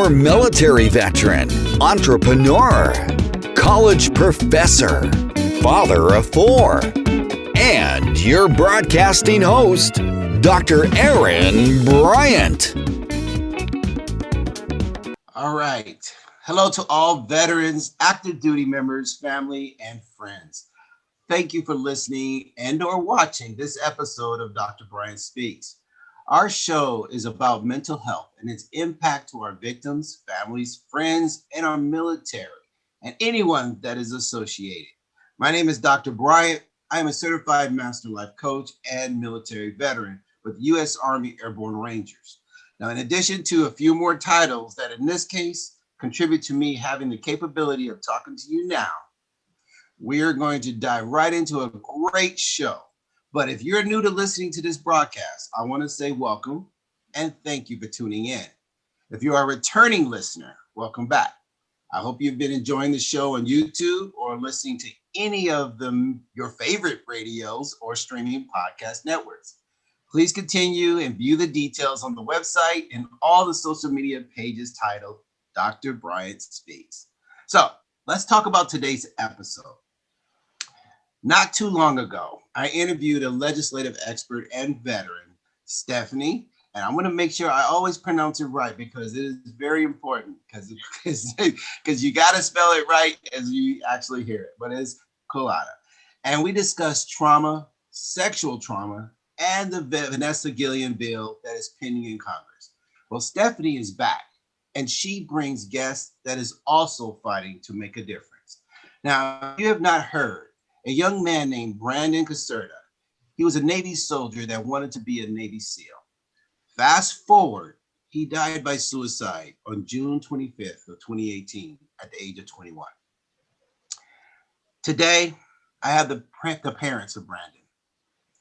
Former military veteran, entrepreneur, college professor, father of four, and your broadcasting host, Dr. Aaron Bryant. All right. Hello to all veterans, active duty members, family, and friends. Thank you for listening and or watching this episode of Dr. Bryant Speaks. Our show is about mental health and its impact to our victims, families, friends, and our military, and anyone that is associated. My name is Dr. Bryant. I am a certified master life coach and military veteran with U.S. Army Airborne Rangers. Now, in addition to a few more titles that in this case contribute to me having the capability of talking to you now, we are going to dive right into a great show. But if you're new to listening to this broadcast, I want to say welcome and thank you for tuning in. If you are a returning listener, welcome back. I hope you've been enjoying the show on YouTube or listening to any of your favorite radios or streaming podcast networks. Please continue and view the details on the website and all the social media pages titled Dr. Bryant Speaks. So let's talk about today's episode. Not too long ago, I interviewed a legislative expert and veteran, Stephanie, and I'm going to make sure I always pronounce it right because it is very important because you got to spell it right as you actually hear it, but it's Colada. And we discussed trauma, sexual trauma, and the Vanessa Gilliam bill that is pending in Congress. Well, Stephanie is back, and she brings guests that is also fighting to make a difference. Now, if you have not heard, a young man named Brandon Caserta. He was a Navy soldier that wanted to be a Navy SEAL. Fast forward, he died by suicide on June 25th of 2018 at the age of 21. Today, I have the parents of Brandon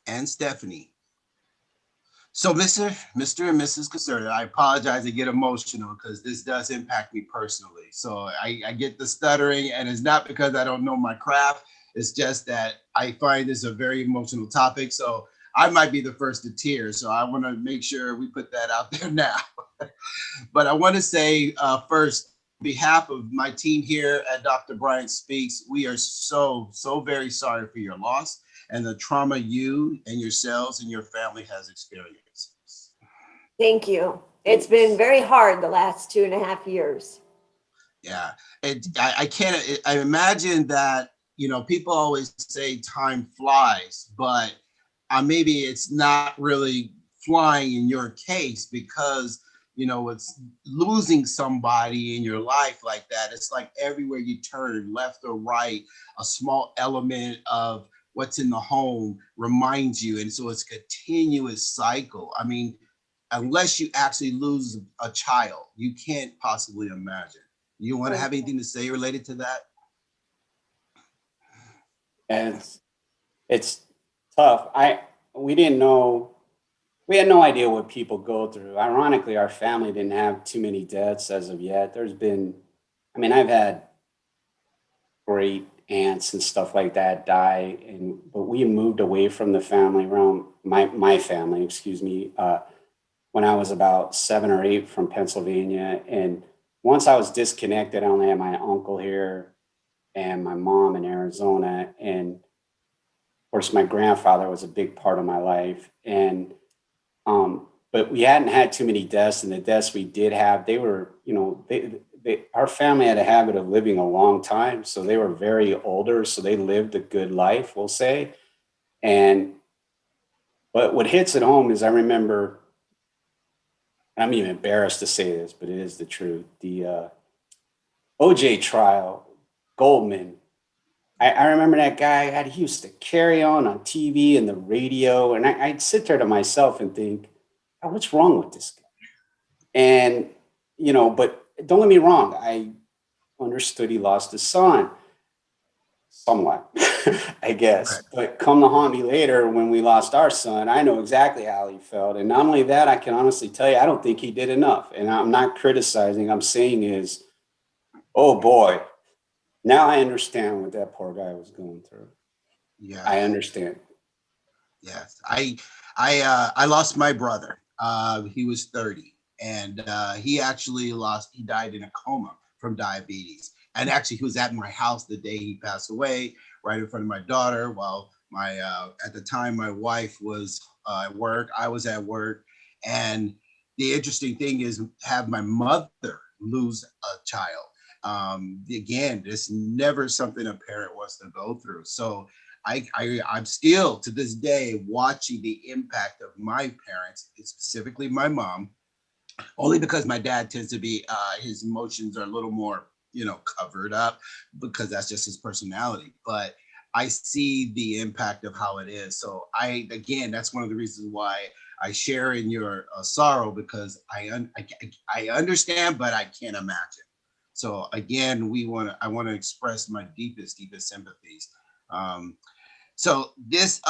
and Stephanie. So Mr. and Mrs. Caserta, I apologize, I get emotional because this does impact me personally. So I get the stuttering, and it's not because I don't know my craft. It's just that I find this a very emotional topic. So I might be the first to tear. So I want to make sure we put that out there now. But I want to say first, on behalf of my team here at Dr. Bryant Speaks, we are so very sorry for your loss and the trauma you and yourselves and your family has experienced. Thank you. It's been very hard the last 2.5 years. Yeah, I imagine that, you know, people always say time flies, but maybe it's not really flying in your case because, you know, it's losing somebody in your life like that. It's like everywhere you turn, left or right, a small element of what's in the home reminds you. And so it's a continuous cycle. I mean, unless you actually lose a child, you can't possibly imagine. You want to have anything to say related to that? And it's tough. We had no idea what people go through. Ironically, our family didn't have too many deaths as of yet. I've had great aunts and stuff like that die, but we moved away from the family around my family, when I was about 7 or 8 from Pennsylvania. And once I was disconnected, I only had my uncle here and my mom in Arizona. And of course, my grandfather was a big part of my life. And, but we hadn't had too many deaths, and the deaths we did have, they were, our family had a habit of living a long time. So they were very older. So they lived a good life, we'll say. But what hits at home is I remember, I'm even embarrassed to say this, but it is the truth. The OJ trial, Goldman. I remember that guy, he used to carry on TV and the radio. And I'd sit there to myself and think, oh, what's wrong with this guy? And, but don't get me wrong. I understood he lost his son somewhat, I guess. But come to haunt me later when we lost our son, I know exactly how he felt. And not only that, I can honestly tell you, I don't think he did enough. And I'm not criticizing. I'm saying is, oh boy, now I understand what that poor guy was going through. Yeah, I understand. Yes, I lost my brother. He was 30, And he died in a coma from diabetes. And actually, he was at my house the day he passed away, right in front of my daughter, while at the time, my wife was at work, I was at work. And the interesting thing is have my mother lose a child. Again, it's never something a parent wants to go through. So I'm still to this day watching the impact of my parents, specifically my mom, only because my dad tends to be, his emotions are a little more, covered up because that's just his personality. But I see the impact of how it is. So again, that's one of the reasons why I share in your sorrow, because I understand, but I can't imagine. So again, I want to express my deepest sympathies. So this,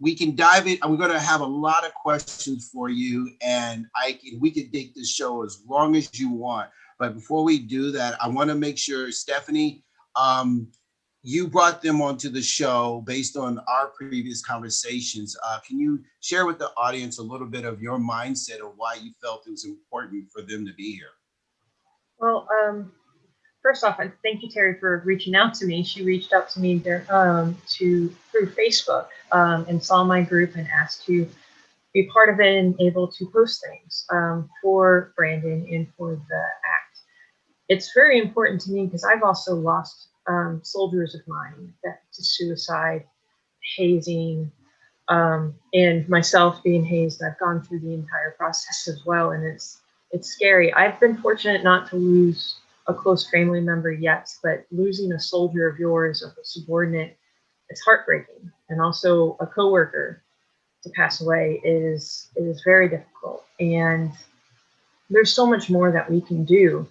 we can dive in. We're going to have a lot of questions for you, and we can take this show as long as you want. But before we do that, I want to make sure, Stephanie, you brought them onto the show based on our previous conversations. Can you share with the audience a little bit of your mindset of why you felt it was important for them to be here? Well, first off, thank you, Terry, for reaching out to me. She reached out to me through Facebook and saw my group and asked to be part of it and able to post things for Brandon and for the act. It's very important to me because I've also lost soldiers of mine to suicide, hazing, and myself being hazed. I've gone through the entire process as well, and it's scary. I've been fortunate not to lose a close family member yet, but losing a soldier of yours, of a subordinate, it's heartbreaking. And also a coworker to pass away is very difficult. And there's so much more that we can do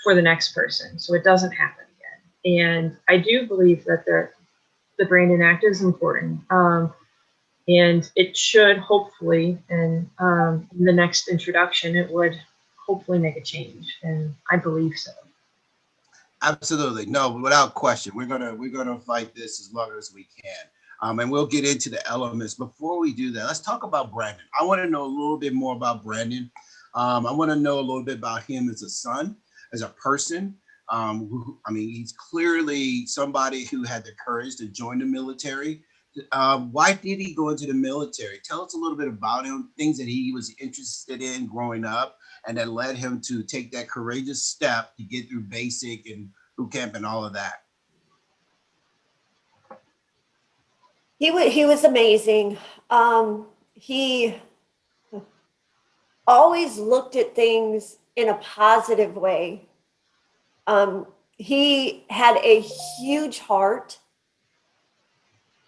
for the next person so it doesn't happen again. And I do believe that the Brandon Act is important. And it should hopefully, and in the next introduction, it would hopefully make a change. And I believe so. Absolutely. No, without question. We're gonna fight this as long as we can. And we'll get into the elements. Before we do that, let's talk about Brandon. I want to know a little bit more about Brandon. I want to know a little bit about him as a son, as a person. He's clearly somebody who had the courage to join the military. Why did he go into the military? Tell us a little bit about him, things that he was interested in growing up, and that led him to take that courageous step to get through basic and boot camp and all of that. He was amazing. He always looked at things in a positive way. He had a huge heart.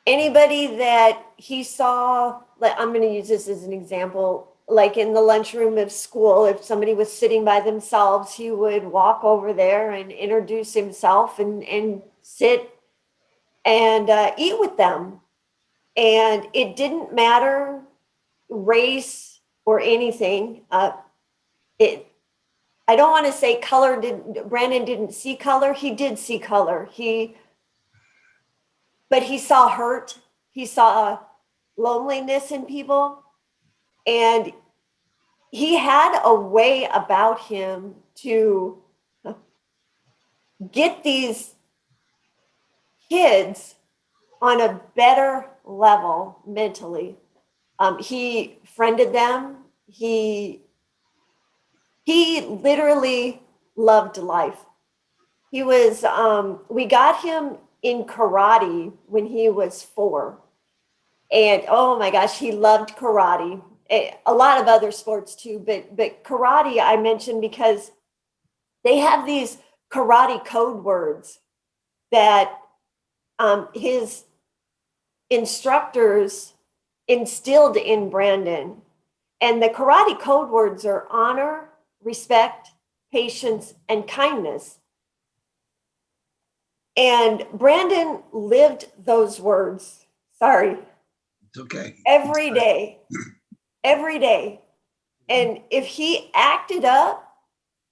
Anybody that he saw, like, I'm going to use this as an example, like in the lunchroom of school, if somebody was sitting by themselves, he would walk over there and introduce himself and sit and eat with them. And it didn't matter race or anything. I don't want to say Brandon didn't see color. He did see color. But he saw hurt. He saw loneliness in people. And he had a way about him to get these kids on a better level mentally. He friended them. He literally loved life. He was, we got him in karate when he was 4. And oh my gosh, he loved karate. A lot of other sports too, but karate I mentioned because they have these karate code words that his instructors instilled in Brandon. And the karate code words are honor, respect, patience, and kindness. And Brandon lived those words. Sorry. It's okay. Every day. Every day. And if he acted up,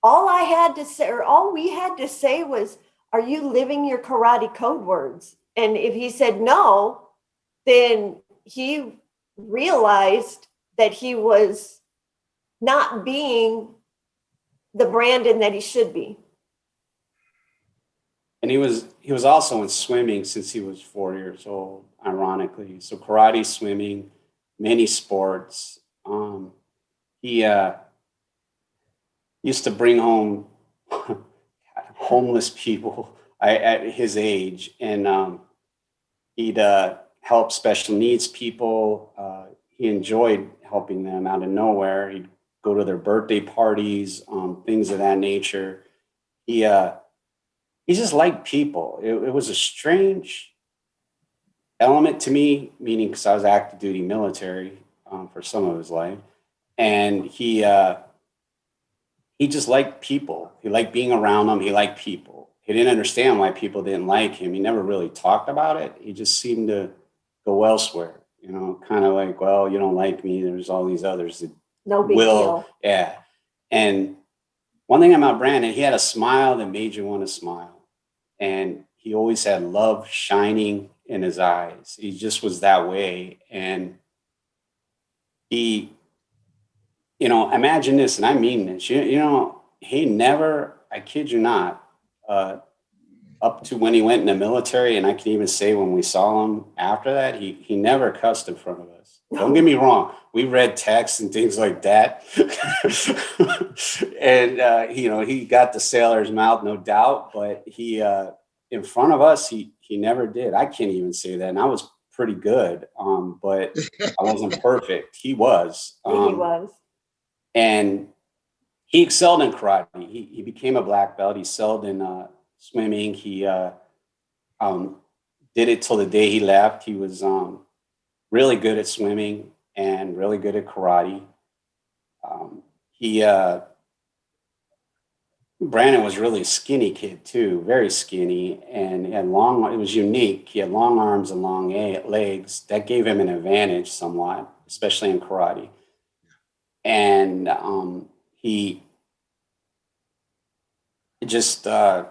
all I had to say, or all we had to say was, are you living your karate code words? And if he said no, then he realized that he was not being the Brandon that he should be. And he was also in swimming since he was 4 years old, ironically. So karate, swimming, many sports. He used to bring home homeless people at his age, and he'd help special needs people. He enjoyed helping them out of nowhere. He'd go to their birthday parties, things of that nature. He just liked people. It was a strange element to me, meaning because I was active duty military for some of his life, and he just liked people. He liked being around them. He liked people. He didn't understand why people didn't like him. He never really talked about it. He just seemed to go elsewhere, kind of like, well, you don't like me. There's all these others that No big will. deal. Yeah. And one thing about Brandon, he had a smile that made you want to smile. And he always had love shining in his eyes. He just was that way. And he, imagine this, and I mean this, he never, I kid you not, up to when he went in the military, and I can even say when we saw him after that, he never cussed in front of us. Don't get me wrong. We read texts and things like that. And, he got the sailor's mouth, no doubt, but he, in front of us, he never did. I can't even say that. And I was pretty good, but I wasn't perfect. He was. He was. And he excelled in karate. He became a black belt. He excelled in swimming. He did it till the day he left. He was really good at swimming and really good at karate. Brandon was really a skinny kid too, very skinny, and he had it was unique. He had long arms and long legs. That gave him an advantage somewhat, especially in karate. And he just, I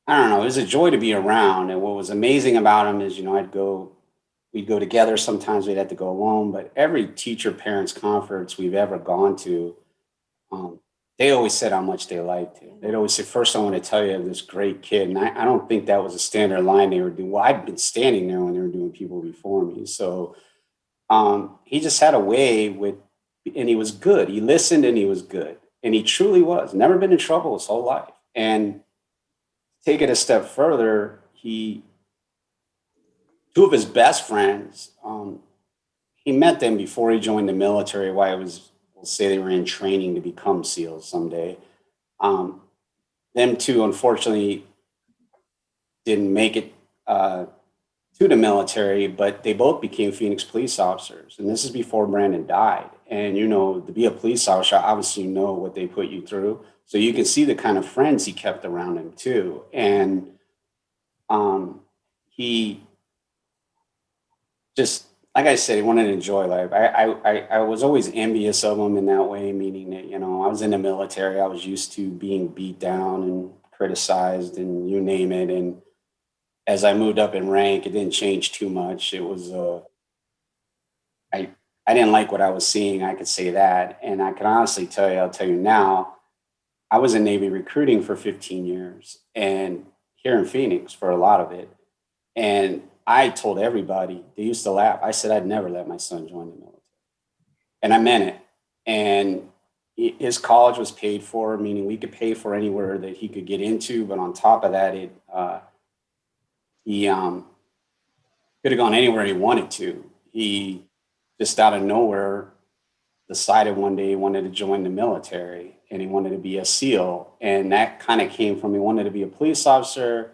don't know, it was a joy to be around. And what was amazing about him is, we'd go together. Sometimes we'd have to go alone, but every teacher parents conference we've ever gone to, they always said how much they liked him. They'd always say, first, I want to tell you of this great kid. And I don't think that was a standard line they were doing. Well, I'd been standing there when they were doing people before me. So he just had a way and he was good. He listened and he was good. And he truly was. Never been in trouble his whole life. And take it a step further, two of his best friends, he met them before he joined the military. We'll say they were in training to become SEALs someday. Them two, unfortunately, didn't make it to the military, but they both became Phoenix police officers. And this is before Brandon died. And, to be a police officer, obviously, what they put you through. So you can see the kind of friends he kept around him too. And he just, like I said, he wanted to enjoy life. I was always envious of him in that way, meaning that, I was in the military. I was used to being beat down and criticized and you name it. And as I moved up in rank, it didn't change too much. It was, I didn't like what I was seeing. I could say that. And I can honestly I'll tell you now, I was in Navy recruiting for 15 years and here in Phoenix for a lot of it. And I told everybody, they used to laugh. I said, I'd never let my son join the military. And I meant it. And his college was paid for, meaning we could pay for anywhere that he could get into. But on top of that, he could have gone anywhere he wanted to. He just out of nowhere decided one day he wanted to join the military and he wanted to be a SEAL. And that kind of came from, he wanted to be a police officer.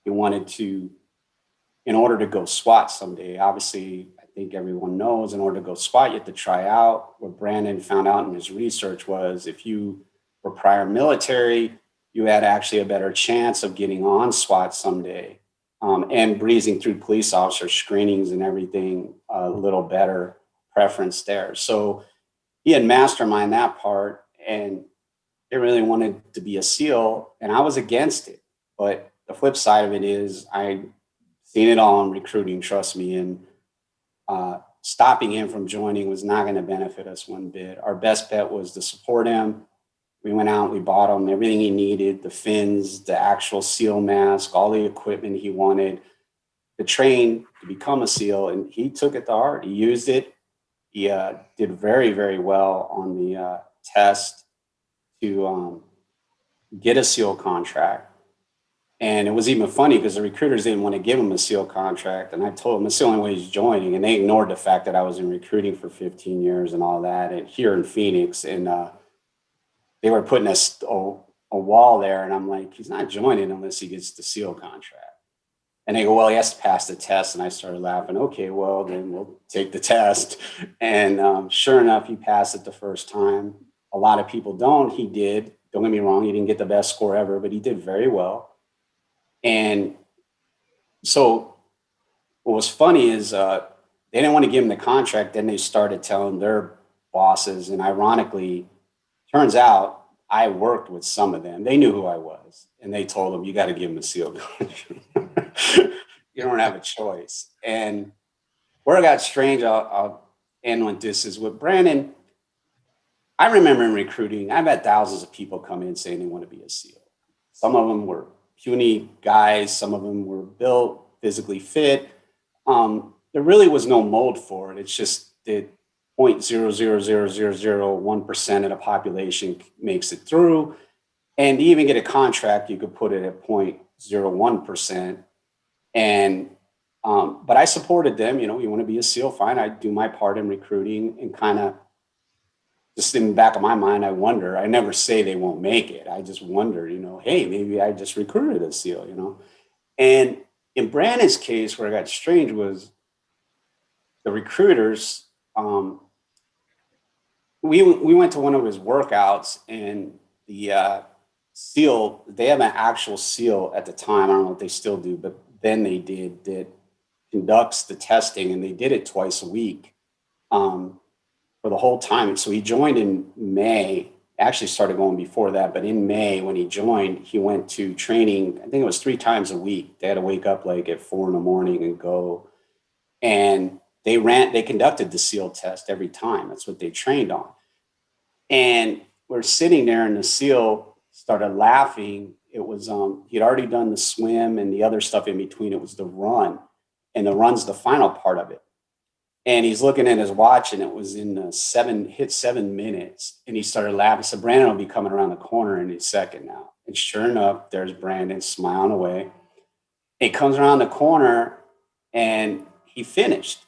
He wanted to, in order to go SWAT someday, obviously, I think everyone knows, in order to go SWAT, you have to try out. What Brandon found out in his research was if you were prior military, you had actually a better chance of getting on SWAT someday and breezing through police officer screenings and everything a little better preference there. So he had masterminded that part and they really wanted to be a SEAL and I was against it. But the flip side of it is I seen it all in recruiting, trust me, and stopping him from joining was not going to benefit us one bit. Our best bet was to support him We went out, we bought him everything he needed, the fins, the actual SEAL mask, all the equipment he wanted to train to become a SEAL. And he took it to heart. He used it. He did very, very well on the test to get a SEAL contract. And it was even funny because the recruiters didn't want to give him a SEAL contract. And I told them it's the only way he's joining. And they ignored the fact that I was in recruiting for 15 years and all that, and here in Phoenix. And they were putting a wall there. And I'm like, he's not joining unless he gets the SEAL contract. And they go, well, he has to pass the test. And I started laughing. Okay, well, then we'll take the test. And sure enough, he passed it the first time. A lot of people don't. He did. Don't get me wrong. He didn't get the best score ever, but he did very well. And so what was funny is they didn't want to give him the contract. Then they started telling their bosses. And ironically, turns out I worked with some of them. They knew who I was. And they told him, you got to give him a SEAL contract. You don't have a choice. And where it got strange, I'll end with this, is with Brandon. I remember in recruiting, I've had thousands of people come in saying they want to be a SEAL. Some of them were puny guys. Some of them were built, physically fit. There really was no mold for it. It's just that 0.0000001% of the population makes it through. And to even get a contract, you could put it at 0.01%. And, but I supported them. You know, you want to be a SEAL, fine. I do my part in recruiting, and kind of just in the back of my mind, I wonder, I never say they won't make it. I just wonder, you know, hey, maybe I just recruited a SEAL, you know? And in Brandon's case, where it got strange was the recruiters, we went to one of his workouts, and the SEAL, they have an actual SEAL at the time. I don't know if they still do, but then they did, that conducts the testing, and they did it twice a week for the whole time. So he joined in May, actually started going before that, but in May when he joined, he went to training, I think it was 3 times a week. They had to wake up like at 4 a.m. and go. And they conducted the SEAL test every time. That's what they trained on. And we're sitting there, and the SEAL started laughing. It was, he'd already done the swim and the other stuff in between. It was the run, and the run's the final part of it. And he's looking at his watch, and it was in 7 minutes. And he started laughing. So Brandon will be coming around the corner in a second now. And sure enough, there's Brandon smiling away. He comes around the corner, and he finished.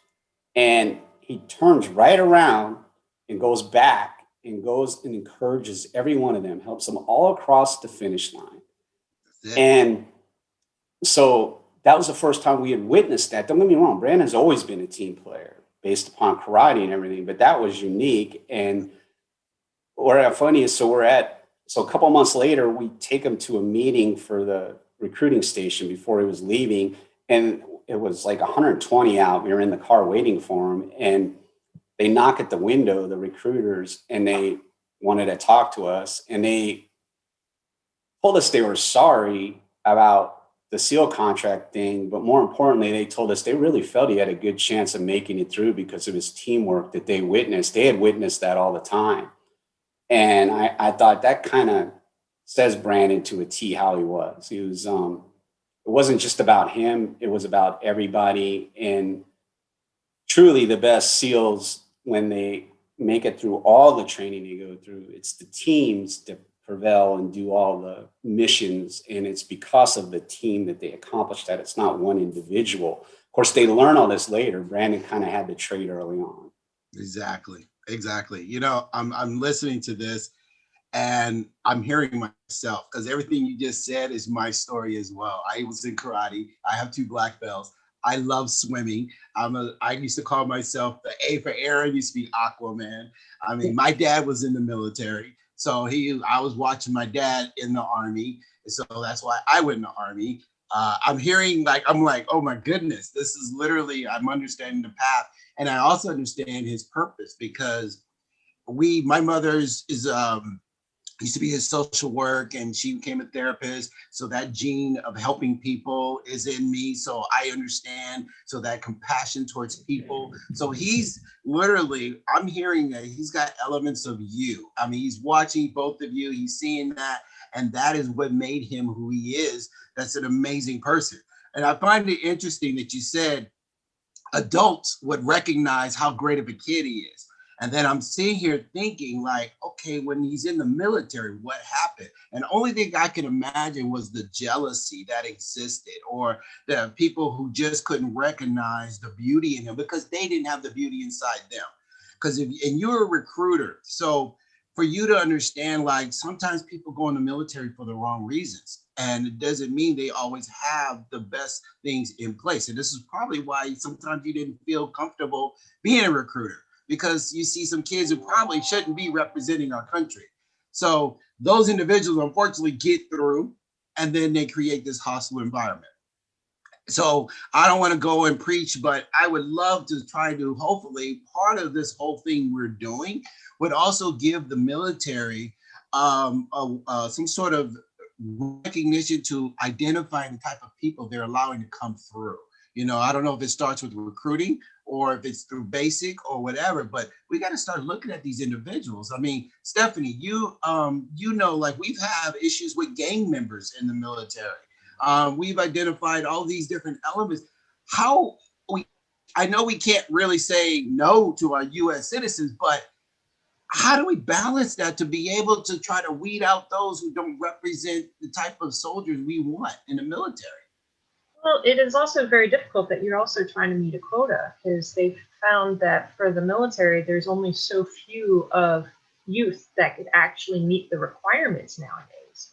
And he turns right around and goes back and goes and encourages every one of them, helps them all across the finish line. And so that was the first time we had witnessed that. Don't get me wrong, Brandon's always been a team player based upon karate and everything, but that was unique. And what's funny is, so a couple of months later, we take him to a meeting for the recruiting station before he was leaving. And it was like 120 out. We were in the car waiting for him, and they knock at the window, the recruiters, and they wanted to talk to us. And they told us they were sorry about the SEAL contract thing, but more importantly, they told us they really felt he had a good chance of making it through because of his teamwork that they witnessed. They had witnessed that all the time. And I thought that kind of says Brandon to a T how he was. He was, it wasn't just about him. It was about everybody. And truly the best SEALs, when they make it through all the training they go through, it's the teams that prevail and do all the missions. And it's because of the team that they accomplish that. It's not one individual. Of course, they learn all this later. Brandon kind of had the trait early on. Exactly. You know, I'm listening to this, and I'm hearing myself, because everything you just said is my story as well. I was in karate. I have 2 black belts. I love swimming. I used to call myself the A for Aaron, used to be Aquaman. I mean, my dad was in the military. So I was watching my dad in the Army. So that's why I went in the Army. I'm hearing, I'm like, oh my goodness, this is literally, I'm understanding the path. And I also understand his purpose, because my mother is used to be his social work, and she became a therapist. So that gene of helping people is in me. So I understand. So that compassion towards people. So he's literally, I'm hearing that he's got elements of you. I mean, he's watching both of you. He's seeing that. And that is what made him who he is. That's an amazing person. And I find it interesting that you said adults would recognize how great of a kid he is. And then I'm sitting here thinking like, okay, when he's in the military, what happened? And the only thing I can imagine was the jealousy that existed, or the people who just couldn't recognize the beauty in him because they didn't have the beauty inside them. Because and you're a recruiter. So for you to understand, like sometimes people go in the military for the wrong reasons. And it doesn't mean they always have the best things in place. And this is probably why sometimes you didn't feel comfortable being a recruiter, because you see some kids who probably shouldn't be representing our country. So those individuals unfortunately get through, and then they create this hostile environment. So I don't want to go and preach, but I would love to try to, hopefully part of this whole thing we're doing would also give the military some sort of recognition to identifying the type of people they're allowing to come through. You know, I don't know if it starts with recruiting or if it's through basic or whatever, but we got to start looking at these individuals. I mean, Stephanie, you know, like we've had issues with gang members in the military. We've identified all these different elements. How I know we can't really say no to our U.S. citizens, but how do we balance that to be able to try to weed out those who don't represent the type of soldiers we want in the military? Well, it is also very difficult that you're also trying to meet a quota, because they've found that for the military, there's only so few of youth that could actually meet the requirements nowadays.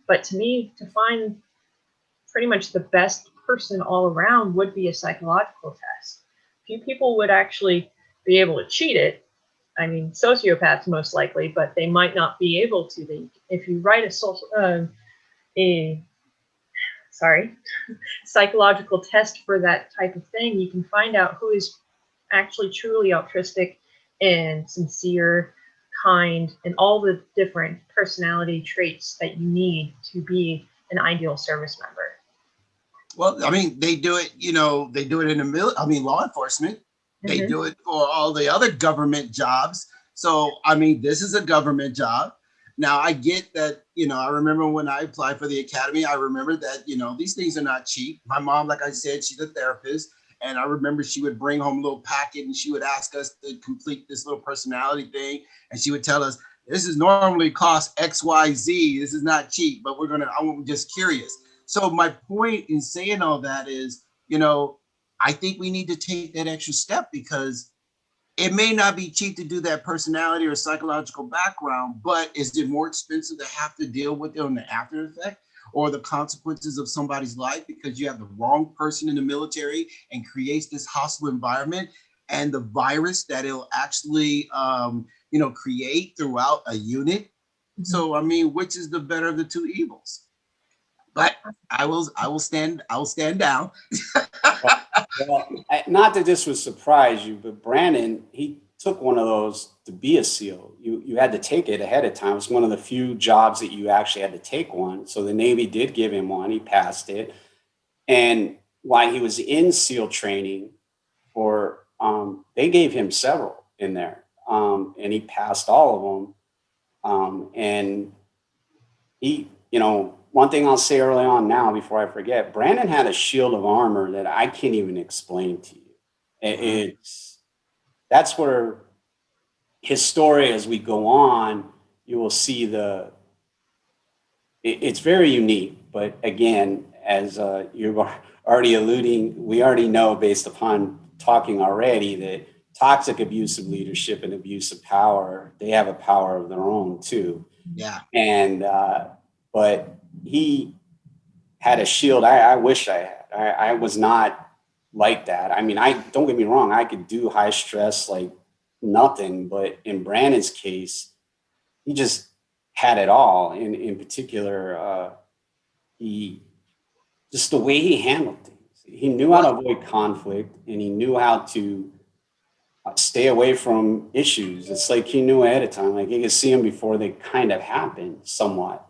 But to me, to find pretty much the best person all around would be a psychological test. Few people would actually be able to cheat it. I mean, sociopaths most likely, but they might not be able to. If you write psychological test for that type of thing, you can find out who is actually truly altruistic and sincere, kind, and all the different personality traits that you need to be an ideal service member. Well, I mean, they do it, you know, they do it in the law enforcement. They do it for all the other government jobs. So, I mean, this is a government job. Now, I get that, you know, I remember when I applied for the academy, I remember that, you know, these things are not cheap. My mom, like I said, she's a therapist. And I remember she would bring home a little packet and she would ask us to complete this little personality thing. And she would tell us, this is normally cost XYZ. This is not cheap, but I'm just curious. So my point in saying all that is, you know, I think we need to take that extra step, because it may not be cheap to do that personality or psychological background, but is it more expensive to have to deal with it on the after effect or the consequences of somebody's life because you have the wrong person in the military and creates this hostile environment and the virus that it'll actually, create throughout a unit? Mm-hmm. So, I mean, which is the better of the two evils? But I will stand down. Well, not that this would surprise you, but Brandon, he took one of those to be a SEAL. You had to take it ahead of time. It's one of the few jobs that you actually had to take one. So the Navy did give him one. He passed it. And while he was in SEAL training, they gave him several in there, and he passed all of them. And he, one thing I'll say early on now before I forget, Brandon had a shield of armor that I can't even explain to you. That's where his story, as we go on, you will see it's very unique. But again, as you're already alluding, we already know based upon talking already that toxic abusive leadership and abuse of power, they have a power of their own too. Yeah. And, but he had a shield I wish I had. I was not like that. I mean, don't get me wrong, I could do high stress like nothing, but in Brandon's case, he just had it all. In particular, just the way he handled things. He knew how to avoid conflict, and he knew how to stay away from issues. It's like he knew ahead of time, like he could see them before they kind of happened somewhat.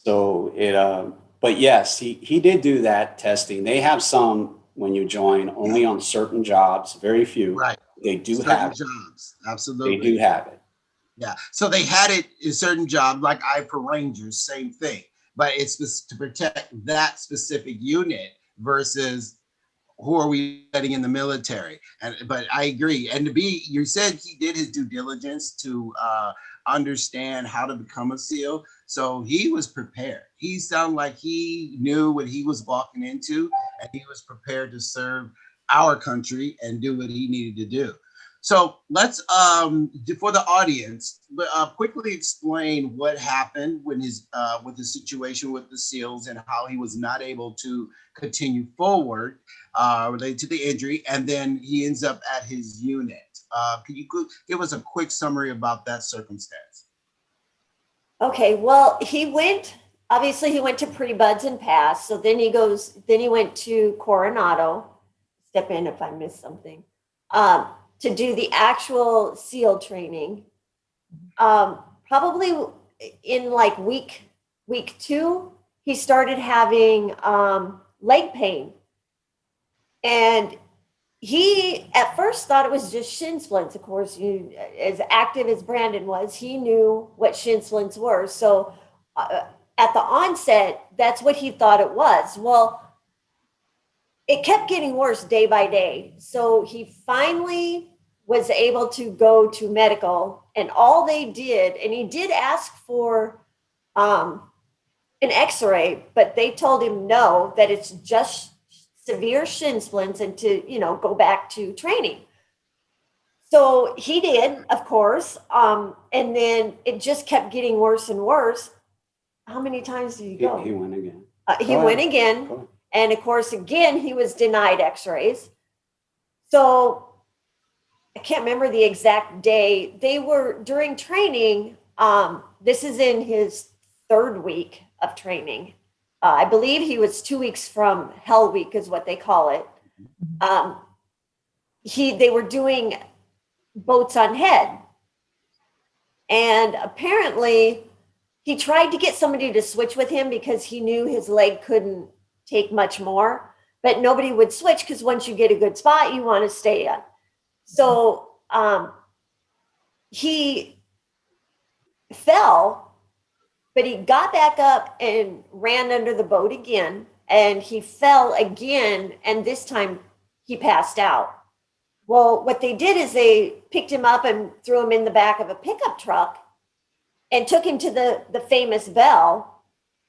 So but yes, he did do that testing. They have some when you join only on certain jobs, very few. Right. They do Certain have jobs. They Absolutely. do have it. Yeah. So they had it in certain jobs, like for Rangers, same thing. But it's just to protect that specific unit versus who are we letting in the military. But I agree. And you said he did his due diligence to understand how to become a SEAL. So he was prepared. He sounded like he knew what he was walking into, and he was prepared to serve our country and do what he needed to do. So let's, for the audience, quickly explain what happened when with the situation with the SEALs and how he was not able to continue forward related to the injury, and then he ends up at his unit. Can you give us a quick summary about that circumstance? Okay, well, obviously he went to pre-buds and passed. So then he went to Coronado, step in if I missed something, to do the actual SEAL training. Probably in like week 2, he started having leg pain. And he at first thought it was just shin splints. Of course, as active as Brandon was, he knew what shin splints were. So at the onset, that's what he thought it was. Well, it kept getting worse day by day. So he finally was able to go to medical, and all they did, and he did ask for an x-ray, but they told him no, that it's just severe shin splints and to, go back to training. So he did, of course. And then it just kept getting worse and worse. How many times did he go? He went again. He went again. And of course, again, he was denied x-rays. So I can't remember the exact day. They were during training. This is in his 3rd week of training. I believe he was 2 weeks from Hell Week is what they call it. They were doing boats on head. And apparently he tried to get somebody to switch with him because he knew his leg couldn't take much more, but nobody would switch because once you get a good spot, you want to stay in. So he fell, but he got back up and ran under the boat again, and he fell again, and this time he passed out. Well, what they did is they picked him up and threw him in the back of a pickup truck and took him to the famous Bell,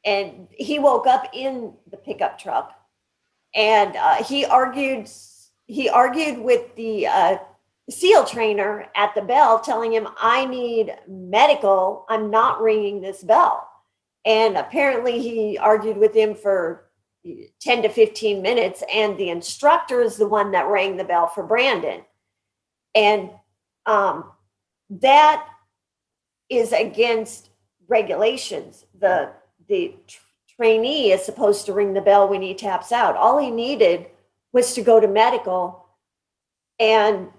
and he woke up in the pickup truck. And he argued with the SEAL trainer at the Bell, telling him, I need medical. I'm not ringing this bell. And apparently he argued with him for 10 to 15 minutes. And the instructor is the one that rang the bell for Brandon. And that is against regulations. The trainee is supposed to ring the bell when he taps out. All he needed was to go to medical, and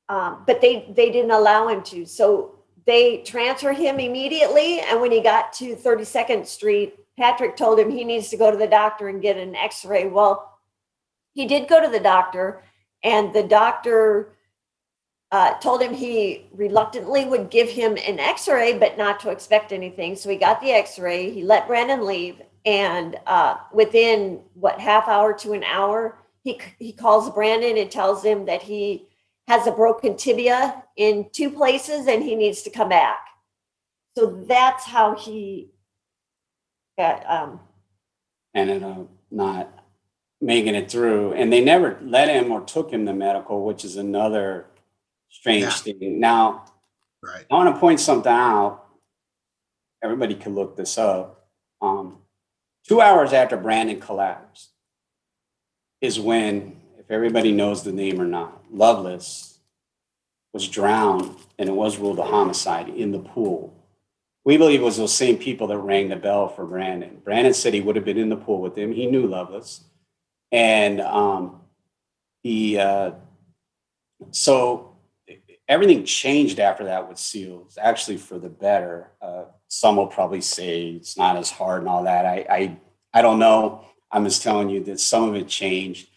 but they didn't allow him to. So they transferred him immediately. And when he got to 32nd Street, Patrick told him he needs to go to the doctor and get an x-ray. Well, he did go to the doctor, and the doctor told him he reluctantly would give him an x-ray, but not to expect anything. So he got the x-ray, he let Brandon leave. And within half hour to an hour, he calls Brandon and tells him that he has a broken tibia in 2 places and he needs to come back. So that's how he ended up not making it through. And they never let him or took him to medical, which is another strange thing. Now, right. I want to point something out. Everybody can look this up. 2 hours after Brandon collapsed is when, if everybody knows the name or not, Loveless was drowned, and it was ruled a homicide in the pool. We believe it was those same people that rang the bell for Brandon. Brandon said he would have been in the pool with him. He knew Loveless. And he So everything changed after that with SEALs, actually for the better. Some will probably say it's not as hard and all that. I don't know. I'm just telling you that some of it changed.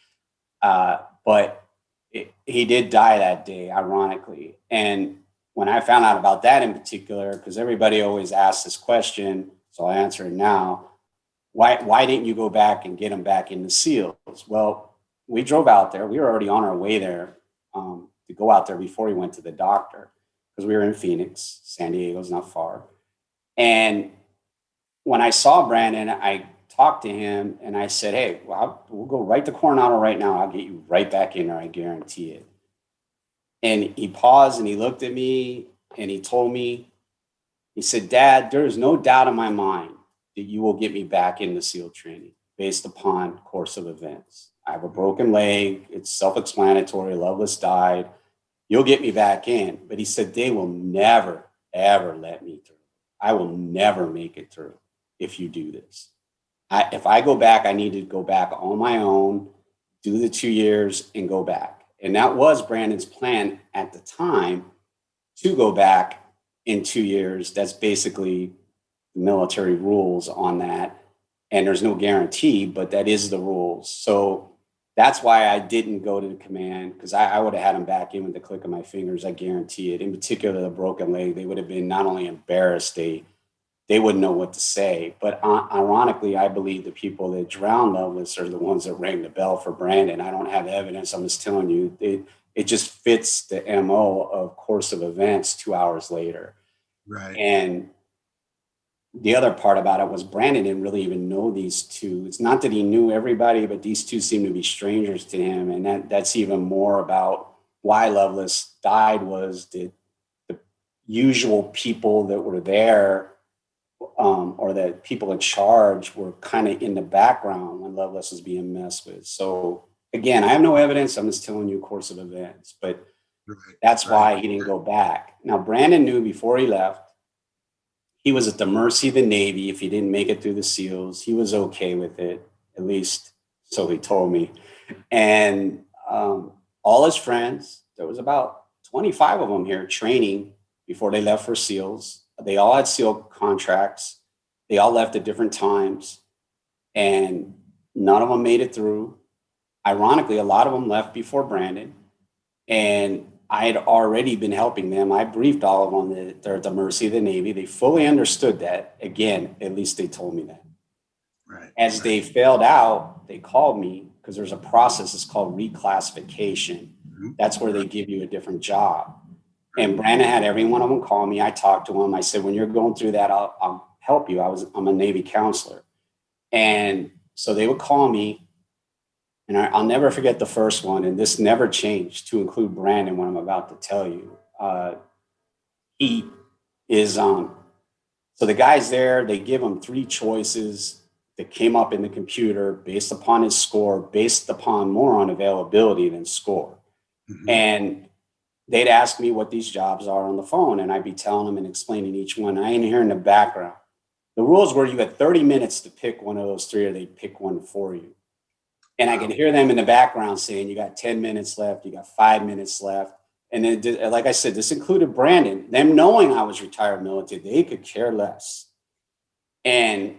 But he did die that day, ironically. And when I found out about that in particular, because everybody always asks this question, so I'll answer it now. Why didn't you go back and get him back in the SEALs? Well, we drove out there. We were already on our way there to go out there before he went to the doctor, because we were in Phoenix. San Diego's not far. And when I saw Brandon, I talked to him and I said, hey, we'll go right to Coronado right now. I'll get you right back in there. I guarantee it. And he paused and he looked at me and he told me, he said, Dad, there is no doubt in my mind that you will get me back into SEAL training based upon course of events. I have a broken leg. It's self-explanatory. Loveless died. You'll get me back in. But he said, they will never, ever let me through. I will never make it through if you do this. If I go back, I need to go back on my own, do the 2 years and go back. And that was Brandon's plan at the time, to go back in 2 years. That's basically military rules on that. And there's no guarantee, but that is the rules. So that's why I didn't go to the command, because I would have had him back in with the click of my fingers. I guarantee it. In particular, the broken leg, they would have been not only embarrassed, they wouldn't know what to say. But ironically, I believe the people that drowned Loveless are the ones that rang the bell for Brandon. I don't have evidence. I'm just telling you, it just fits the MO of course of events 2 hours later. Right. And the other part about it was Brandon didn't really even know these two. It's not that he knew everybody, but these two seemed to be strangers to him. And that's even more about why Loveless died, was the usual people that were there, or the people in charge, were kind of in the background when Loveless was being messed with. So again, I have no evidence. I'm just telling you course of events, but that's why he didn't go back. Now, Brandon knew before he left, he was at the mercy of the Navy. If he didn't make it through the SEALs, he was okay with it, at least so he told me. And all his friends, there was about 25 of them here training before they left for SEALs. They all had SEAL contracts. They all left at different times, and none of them made it through. Ironically, a lot of them left before Brandon, and I had already been helping them. I briefed all of them that they're at the mercy of the Navy. They fully understood that. Again, at least they told me that. Right. As they failed out, they called me, because there's a process. It's called reclassification. That's where they give you a different job. And Brandon had every one of them call me. I talked to him. I said, when you're going through that, I'll help you. I'm a Navy counselor. And so they would call me, and I'll never forget the first one. And this never changed, to include Brandon, what I'm about to tell you. He is, so the guy's there, they give him 3 choices that came up in the computer based upon his score, based upon more on availability than score. Mm-hmm. And they'd ask me what these jobs are on the phone, and I'd be telling them and explaining each one. I ain't hearing the background. The rules were you had 30 minutes to pick one of those 3, or they'd pick one for you. And I could hear them in the background saying, you got 10 minutes left, you got 5 minutes left. And then, like I said, this included Brandon. Them knowing I was retired military, they could care less. And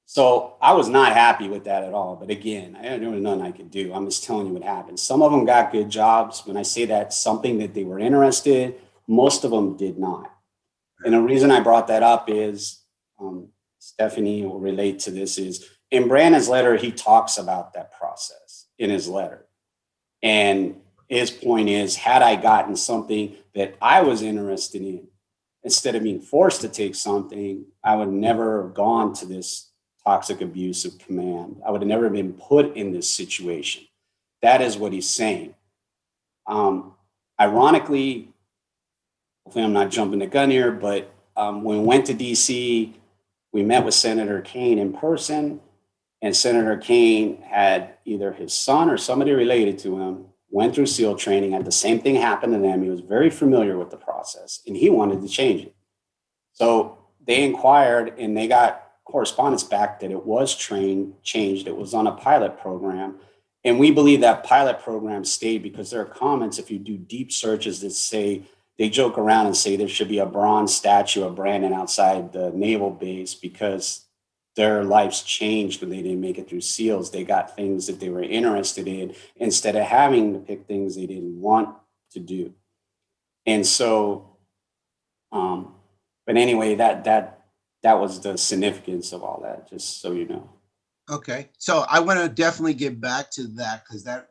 so I was not happy with that at all. But again, there was nothing I could do. I'm just telling you what happened. Some of them got good jobs. When I say that, something that they were interested in, most of them did not. And the reason I brought that up is, Stephanie will relate to this, is in Brandon's letter, he talks about that process in his letter. And his point is, had I gotten something that I was interested in, instead of being forced to take something, I would never have gone to this toxic abusive command. I would have never been put in this situation. That is what he's saying. Ironically, hopefully I'm not jumping the gun here, but when we went to DC, we met with Senator Kane in person, and Senator Kane had either his son or somebody related to him went through SEAL training, had the same thing happen to them. He was very familiar with the process, and he wanted to change it. So they inquired, and they got correspondence back that it was changed. It was on a pilot program, And we believe that pilot program stayed because there are comments, if you do deep searches, that say, they joke around and say there should be a bronze statue of Brandon outside the naval base because their lives changed when they didn't make it through SEALs. They got things that they were interested in instead of having to pick things they didn't want to do. And so, but anyway, that was the significance of all that, just so you know. Okay, so I want to definitely get back to that because I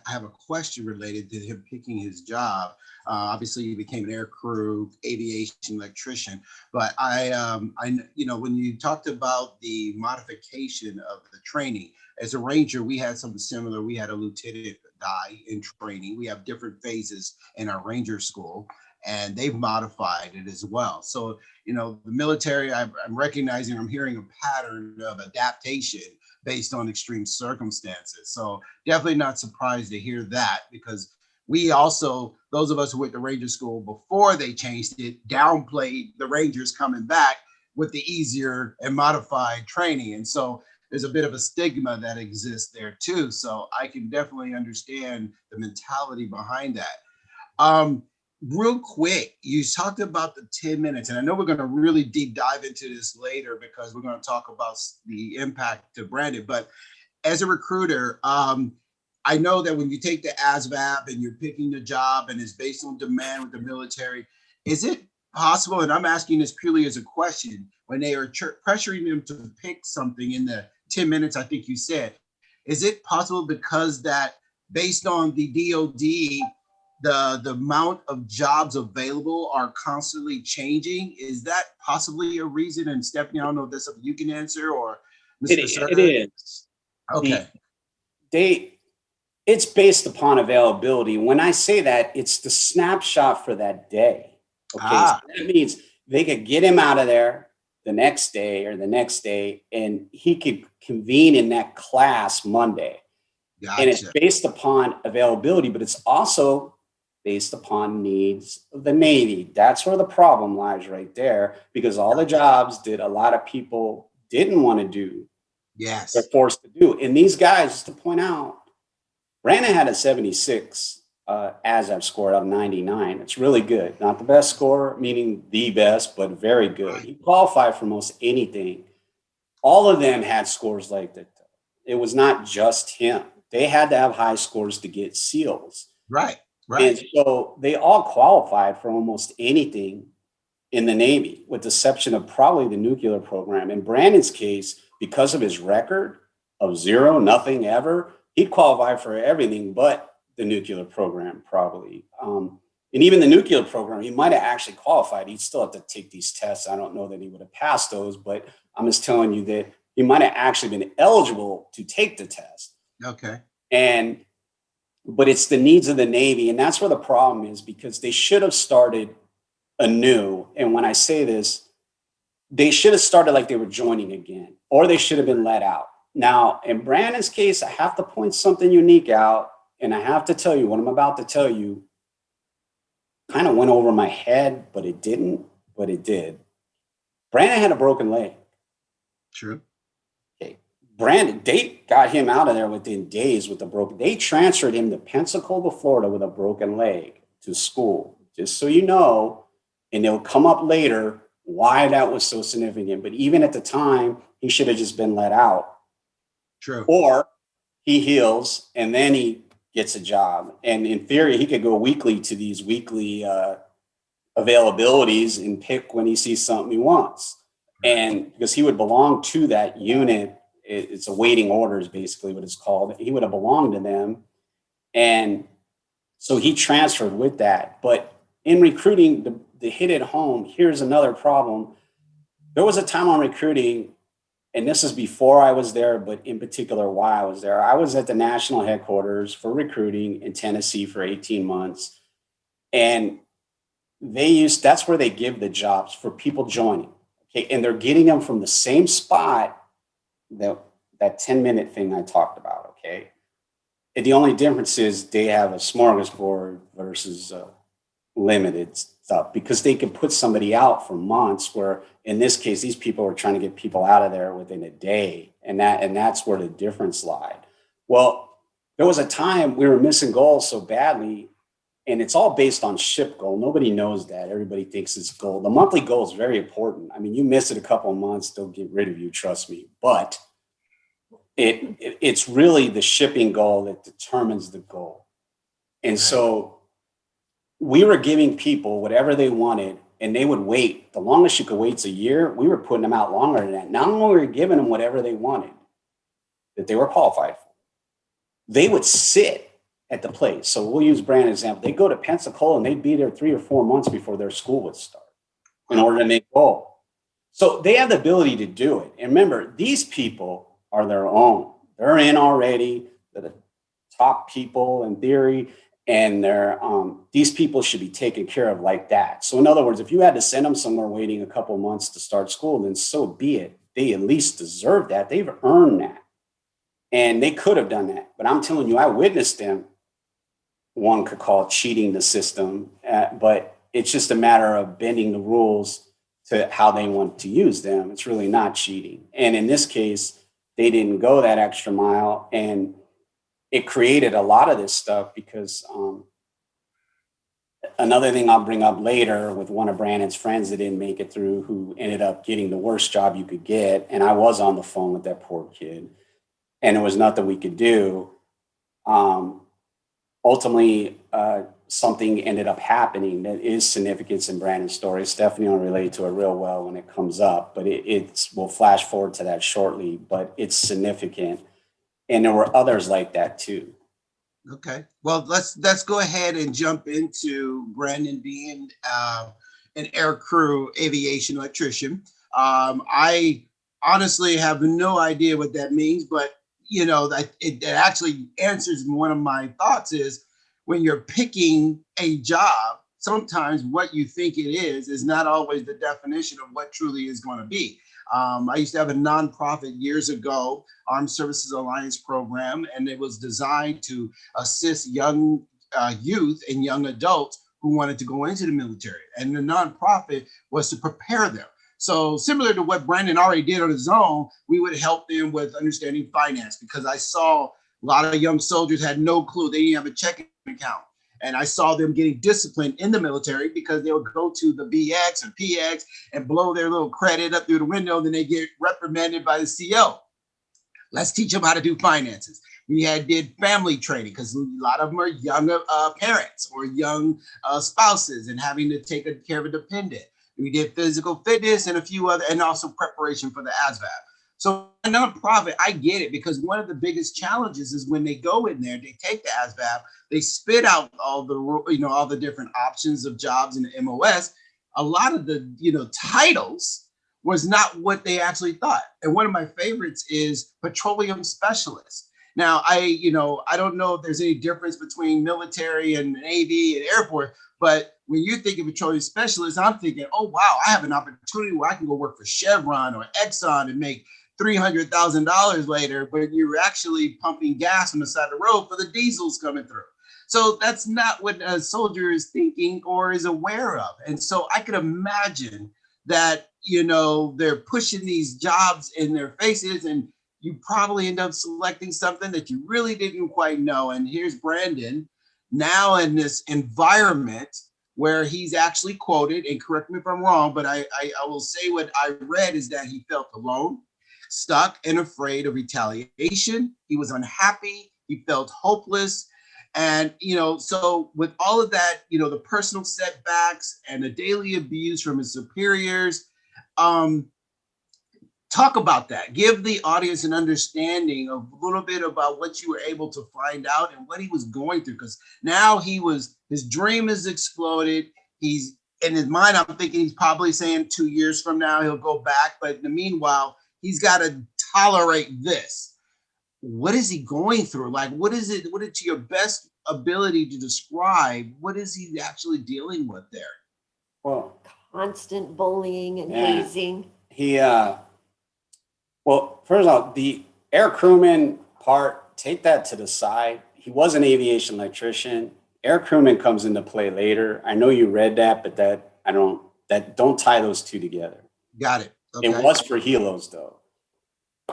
have a question related to him picking his job. Obviously, he became an air crew, aviation electrician, but when you talked about the modification of the training, as a Ranger, we had something similar. We had a lieutenant die in training. We have different phases in our Ranger school, and they've modified it as well. So, the military, I'm recognizing, I'm hearing a pattern of adaptation based on extreme circumstances. So definitely not surprised to hear that, because we also, those of us who went to Ranger school before they changed it, downplayed the Rangers coming back with the easier and modified training. And so there's a bit of a stigma that exists there too. So I can definitely understand the mentality behind that. Real quick, you talked about the 10 minutes, and I know we're going to really deep dive into this later because we're going to talk about the impact to Brandon. But as a recruiter, I know that when you take the ASVAB and you're picking the job and it's based on demand with the military, is it possible, and I'm asking this purely as a question, when they are pressuring them to pick something in the 10 minutes, I think you said, is it possible because that based on the DOD, the amount of jobs available are constantly changing? Is that possibly a reason? And Stephanie, I don't know if that's something you can answer, or Mr. It is. Okay. It's based upon availability. When I say that, it's the snapshot for that day. Okay, so that means they could get him out of there the next day or the next day, and he could convene in that class Monday. Gotcha. And it's based upon availability, but it's also based upon needs of the Navy. That's where the problem lies right there, because all the jobs that a lot of people didn't want to do, yes, they're forced to do. And these guys, just to point out, Brandon had a 76 ASVAB score out of 99. It's really good. Not the best score, meaning the best, but very good. Right. He qualified for most anything. All of them had scores like that. It was not just him. They had to have high scores to get SEALs. Right. And so they all qualified for almost anything in the Navy, with the exception of probably the nuclear program. In Brandon's case, because of his record of 0, nothing ever, he'd qualify for everything but the nuclear program, probably. And even the nuclear program, he might have actually qualified. He'd still have to take these tests. I don't know that he would have passed those, but I'm just telling you that he might have actually been eligible to take the test. Okay. But it's the needs of the Navy. And that's where the problem is, because they should have started anew. And when I say this, they should have started like they were joining again, or they should have been let out. Now, in Brandon's case, I have to point something unique out. And I have to tell you, what I'm about to tell you kind of went over my head, but it didn't, but it did. Brandon had a broken leg. True. Brandon, they got him out of there within days with a broken. They transferred him to Pensacola, Florida with a broken leg to school, just so you know, and it'll come up later why that was so significant. But even at the time, he should have just been let out. True. Or he heals and then he gets a job. And in theory, he could go weekly to these weekly availabilities and pick when he sees something he wants. And because he would belong to that unit, it's awaiting orders, basically what it's called. He would have belonged to them. And so he transferred with that. But in recruiting, the hit at home, here's another problem. There was a time on recruiting, and this is before I was there, but in particular why I was there. I was at the national headquarters for recruiting in Tennessee for 18 months. And that's where they give the jobs for people joining. Okay, and they're getting them from the same spot, that 10-minute thing I talked about, okay? And the only difference is they have a smorgasbord versus limited stuff, because they can put somebody out for months, where in this case, these people are trying to get people out of there within a day. And that's where the difference lied. Well, there was a time we were missing goals so badly, and it's all based on ship goal. Nobody knows that. Everybody thinks it's goal. The monthly goal is very important. I mean, you miss it a couple of months, they'll get rid of you, trust me. But it's really the shipping goal that determines the goal. And so we were giving people whatever they wanted, and they would wait. The longest you could wait is a year. We were putting them out longer than that. Not only were we giving them whatever they wanted that they were qualified for, they would sit at the place. So we'll use Bryant example. They go to Pensacola and they'd be there 3 or 4 months before their school would start in order to make goal. So they have the ability to do it. And remember, these people are their own. They're in already. They're the top people in theory. And these people should be taken care of like that. So in other words, if you had to send them somewhere waiting a couple of months to start school, then so be it. They at least deserve that. They've earned that. And they could have done that. But I'm telling you, I witnessed them. One could call it cheating the system, but it's just a matter of bending the rules to how they want to use them. It's really not cheating. And in this case, they didn't go that extra mile, and it created a lot of this stuff because another thing I'll bring up later with one of Brandon's friends that didn't make it through, who ended up getting the worst job you could get. And I was on the phone with that poor kid, and there was nothing we could do. Ultimately, something ended up happening that is significance in Brandon's story. Stephanie will relate to it real well when it comes up, but we'll flash forward to that shortly, but it's significant. And there were others like that too. Okay. Well, let's go ahead and jump into Brandon being an air crew aviation electrician. I honestly have no idea what that means, but you know, that it actually answers one of my thoughts is when you're picking a job, sometimes what you think it is not always the definition of what truly is going to be. I used to have a nonprofit years ago, Armed Services Alliance program, and it was designed to assist young youth and young adults who wanted to go into the military. And the nonprofit was to prepare them. So similar to what Brandon already did on his own, we would help them with understanding finance, because I saw a lot of young soldiers had no clue. They didn't have a checking account. And I saw them getting disciplined in the military because they would go to the BX or PX and blow their little credit up through the window. Then they get reprimanded by the CO. Let's teach them how to do finances. We did family training because a lot of them are young parents or young spouses and having to take care of a dependent. We did physical fitness and a few other, and also preparation for the ASVAB. So a nonprofit, I get it, because one of the biggest challenges is when they go in there, they take the ASVAB, they spit out all the different options of jobs in the MOS. A lot of the titles was not what they actually thought. And one of my favorites is petroleum specialist. Now, I don't know if there's any difference between military and Navy and Air Force, but when you think of petroleum specialist, I'm thinking, oh, wow, I have an opportunity where I can go work for Chevron or Exxon and make $300,000 later, but you're actually pumping gas on the side of the road for the diesels coming through. So that's not what a soldier is thinking or is aware of. And so I could imagine that, they're pushing these jobs in their faces, and you probably end up selecting something that you really didn't quite know. And here's Brandon now in this environment where he's actually quoted, and correct me if I'm wrong, but I will say what I read is that he felt alone, stuck, and afraid of retaliation. He was unhappy. He felt hopeless. And, so with all of that, the personal setbacks and the daily abuse from his superiors, talk about that. Give the audience an understanding of a little bit about what you were able to find out and what he was going through. Because now his dream has exploded. He's in his mind, I'm thinking he's probably saying 2 years from now, he'll go back. But in the meanwhile, he's got to tolerate this. What is he going through? Like, what is it to your best ability to describe? What is he actually dealing with there? Well, Constant bullying and hazing. Well, first of all, the air crewman part, take that to the side. He was an aviation electrician. Air crewman comes into play later. I know you read that, but don't tie those two together. Got it. Okay. It was for helos though.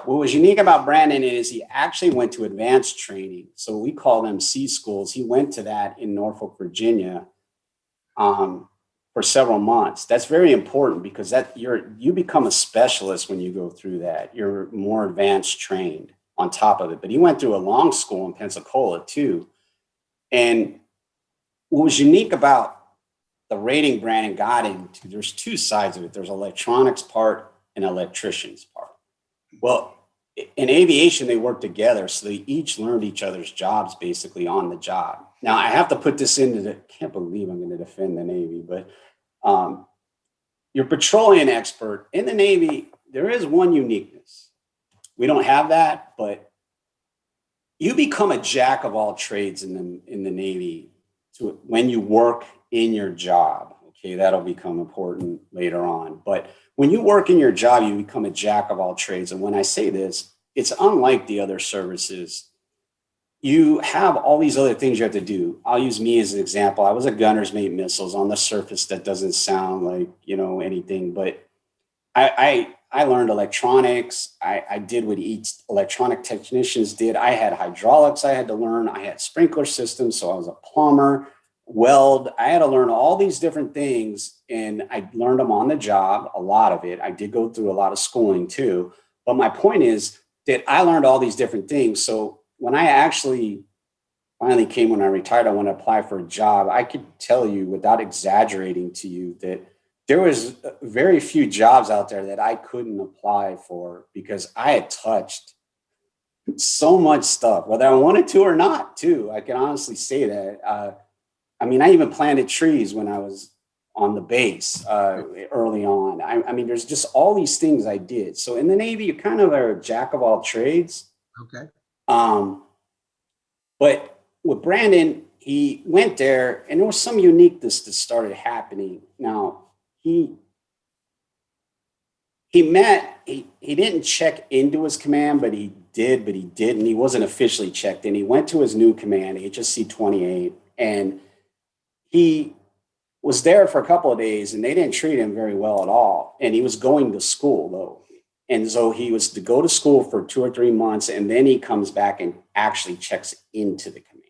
what was unique about Brandon is he actually went to advanced training. So we call them C schools. He went to that in Norfolk, Virginia, for several months. That's very important because you become a specialist when you go through that. You're more advanced trained on top of it. But he went through a long school in Pensacola too. And what was unique about the rating Brandon got into, there's two sides of it. There's electronics part and electricians part. Well, in aviation, they work together. So they each learned each other's jobs basically on the job. Now I have to put this into can't believe I'm going to defend the Navy, but your petroleum expert in the Navy, there is one uniqueness. We don't have that, but you become a jack of all trades in the Navy when you work in your job. Okay, that'll become important later on. But when you work in your job, you become a jack of all trades. And when I say this, it's unlike the other services. You have all these other things you have to do. I'll use me as an example. I was a gunner's mate missiles. On the surface, that doesn't sound like, anything, but I learned electronics. I did what each electronic technicians did. I had hydraulics I had to learn. I had sprinkler systems, so I was a plumber, weld. I had to learn all these different things, and I learned them on the job, a lot of it. I did go through a lot of schooling too. But my point is that I learned all these different things. So when I actually finally came, when I retired, I want to apply for a job, I could tell you without exaggerating to you that there was very few jobs out there that I couldn't apply for because I had touched so much stuff, whether I wanted to or not too. I can honestly say that. I even planted trees when I was on the base early on. I mean, there's just all these things I did. So in the Navy, you kind of are a jack of all trades. Okay. But with Brandon, he went there and there was some uniqueness that started happening. Now, he didn't check into his command, but he didn't. He wasn't officially checked in. He went to his new command, HSC 28, and he was there for a couple of days and they didn't treat him very well at all. And he was going to school though. And so he was to go to school for 2 or 3 months, and then he comes back and actually checks into the command.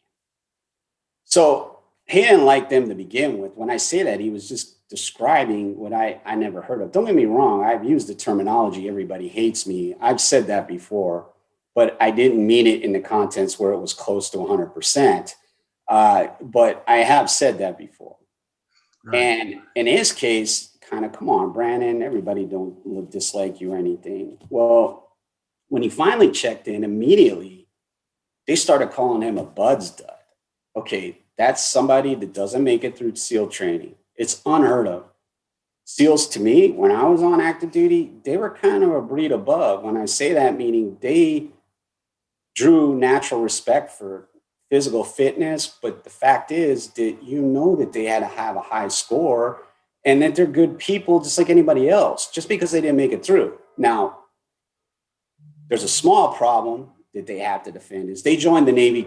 So he didn't like them to begin with. When I say that, he was just describing what I never heard of. Don't get me wrong. I've used the terminology, everybody hates me. I've said that before, but I didn't mean it in the contents where it was close to 100%. But I have said that before. Right. And in his case, kind of, come on, Brandon, everybody don't dislike you or anything. Well, when he finally checked in, immediately, they started calling him a buds dud. Okay, that's somebody that doesn't make it through SEAL training. It's unheard of. SEALs, to me, when I was on active duty, they were kind of a breed above. When I say that, meaning they drew natural respect for physical fitness, but the fact is that that they had to have a high score and that they're good people just like anybody else, just because they didn't make it through. Now, there's a small problem that they have to defend is they joined the Navy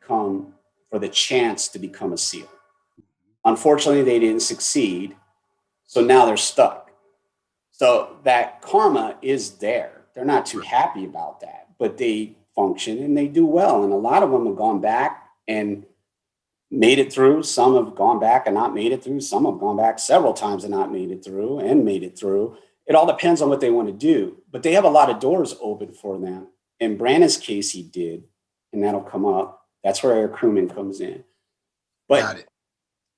for the chance to become a SEAL. Unfortunately, they didn't succeed. So now they're stuck. So that karma is there. They're not too happy about that, but they function and they do well. And a lot of them have gone back and made it through. Some have gone back and not made it through. Some have gone back several times and not made it through and made it through. It all depends on what they want to do, but they have a lot of doors open for them. In Brandon's case, he did, and that'll come up. That's where our crewman comes in. But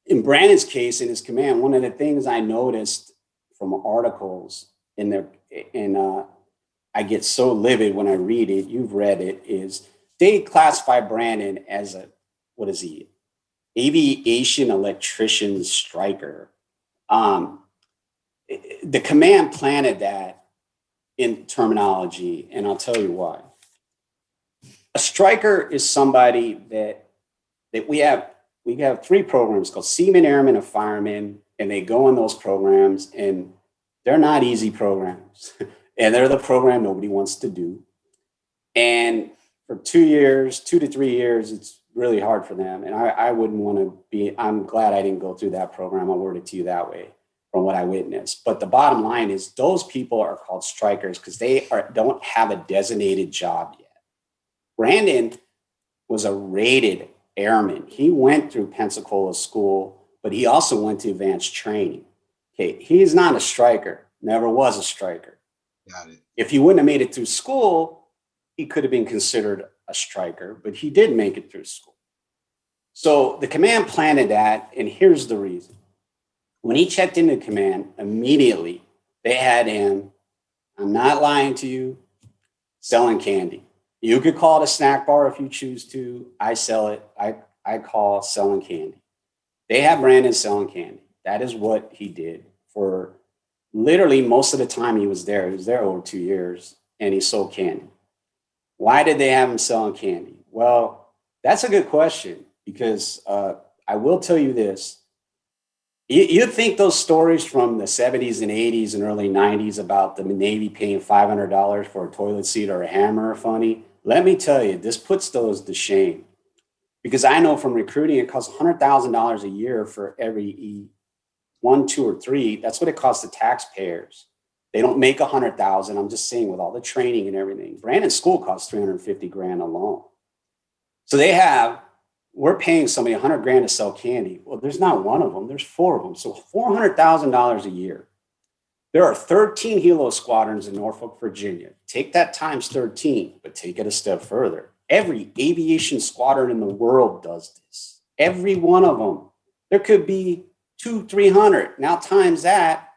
in Brandon's case, in his command, one of the things I noticed from articles I get so livid when I read it, you've read it, is they classify Brandon as aviation electrician striker. The command planted that in terminology, and I'll tell you why. A striker is somebody that we have 3 programs called Seaman, Airman, and Fireman, and they go in those programs, and they're not easy programs. And they're the program nobody wants to do. And for 2 to 3 years, it's really hard for them. And I wouldn't want to I'm glad I didn't go through that program. I'll word it to you that way. from what I witnessed. But the bottom line is those people are called strikers because they don't have a designated job yet. Brandon was a rated airman. He went through Pensacola school, but he also went to advanced training. Okay, he's not a striker, never was a striker. Got it. If he wouldn't have made it through school, he could have been considered a striker, but he did make it through school. So the command planted that, and here's the reason. When he checked into command, immediately they had him, I'm not lying to you, selling candy. You could call it a snack bar if you choose to. I sell it. I call selling candy. They have Brandon selling candy. That is what he did for literally most of the time he was there. He was there over 2 years, and he sold candy. Why did they have him selling candy? Well, that's a good question, because I will tell you this. You think those stories from the 70s and 80s and early 90s about the Navy paying $500 for a toilet seat or a hammer are funny? Let me tell you, this puts those to shame. Because I know from recruiting, it costs $100,000 a year for every E1, 2, or 3. That's what it costs the taxpayers. They don't make $100,000. I'm just saying, with all the training and everything. Brandon's school costs $350,000 alone. So we're paying somebody $100,000 to sell candy. Well, there's not one of them. There's 4 of them. So $400,000 a year. There are 13 Helo squadrons in Norfolk, Virginia. Take that times 13, but take it a step further. Every aviation squadron in the world does this. Every one of them. There could be 200, 300. Now times that,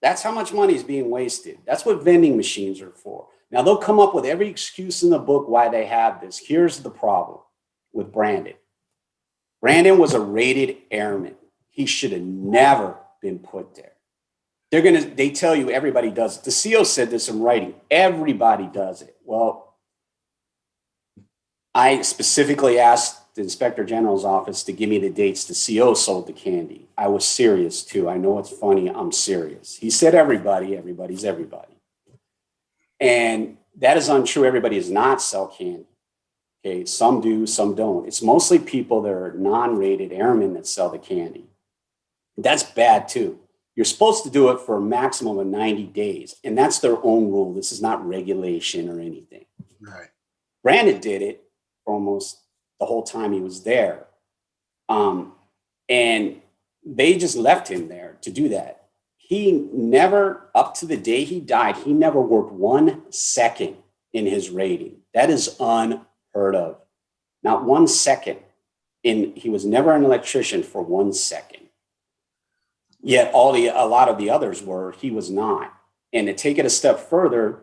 that's how much money is being wasted. That's what vending machines are for. Now they'll come up with every excuse in the book why they have this. Here's the problem with Brandon. Brandon was a rated airman. He should have never been put there. They tell you everybody does it. The CO said this in writing. Everybody does it. Well, I specifically asked the Inspector General's office to give me the dates the CO sold the candy. I was serious too. I know it's funny. I'm serious. He said everybody's everybody. And that is untrue. Everybody does not sell candy. Okay, some do, some don't. It's mostly people that are non-rated airmen that sell the candy. That's bad too. You're supposed to do it for a maximum of 90 days. And that's their own rule. This is not regulation or anything. Right. Brandon did it for almost the whole time he was there. And they just left him there to do that. He never, up to the day he died, he never worked 1 second in his rating. That is unheard of. Not 1 second. And he was never an electrician for 1 second. Yet a lot of the others were, he was not. And to take it a step further,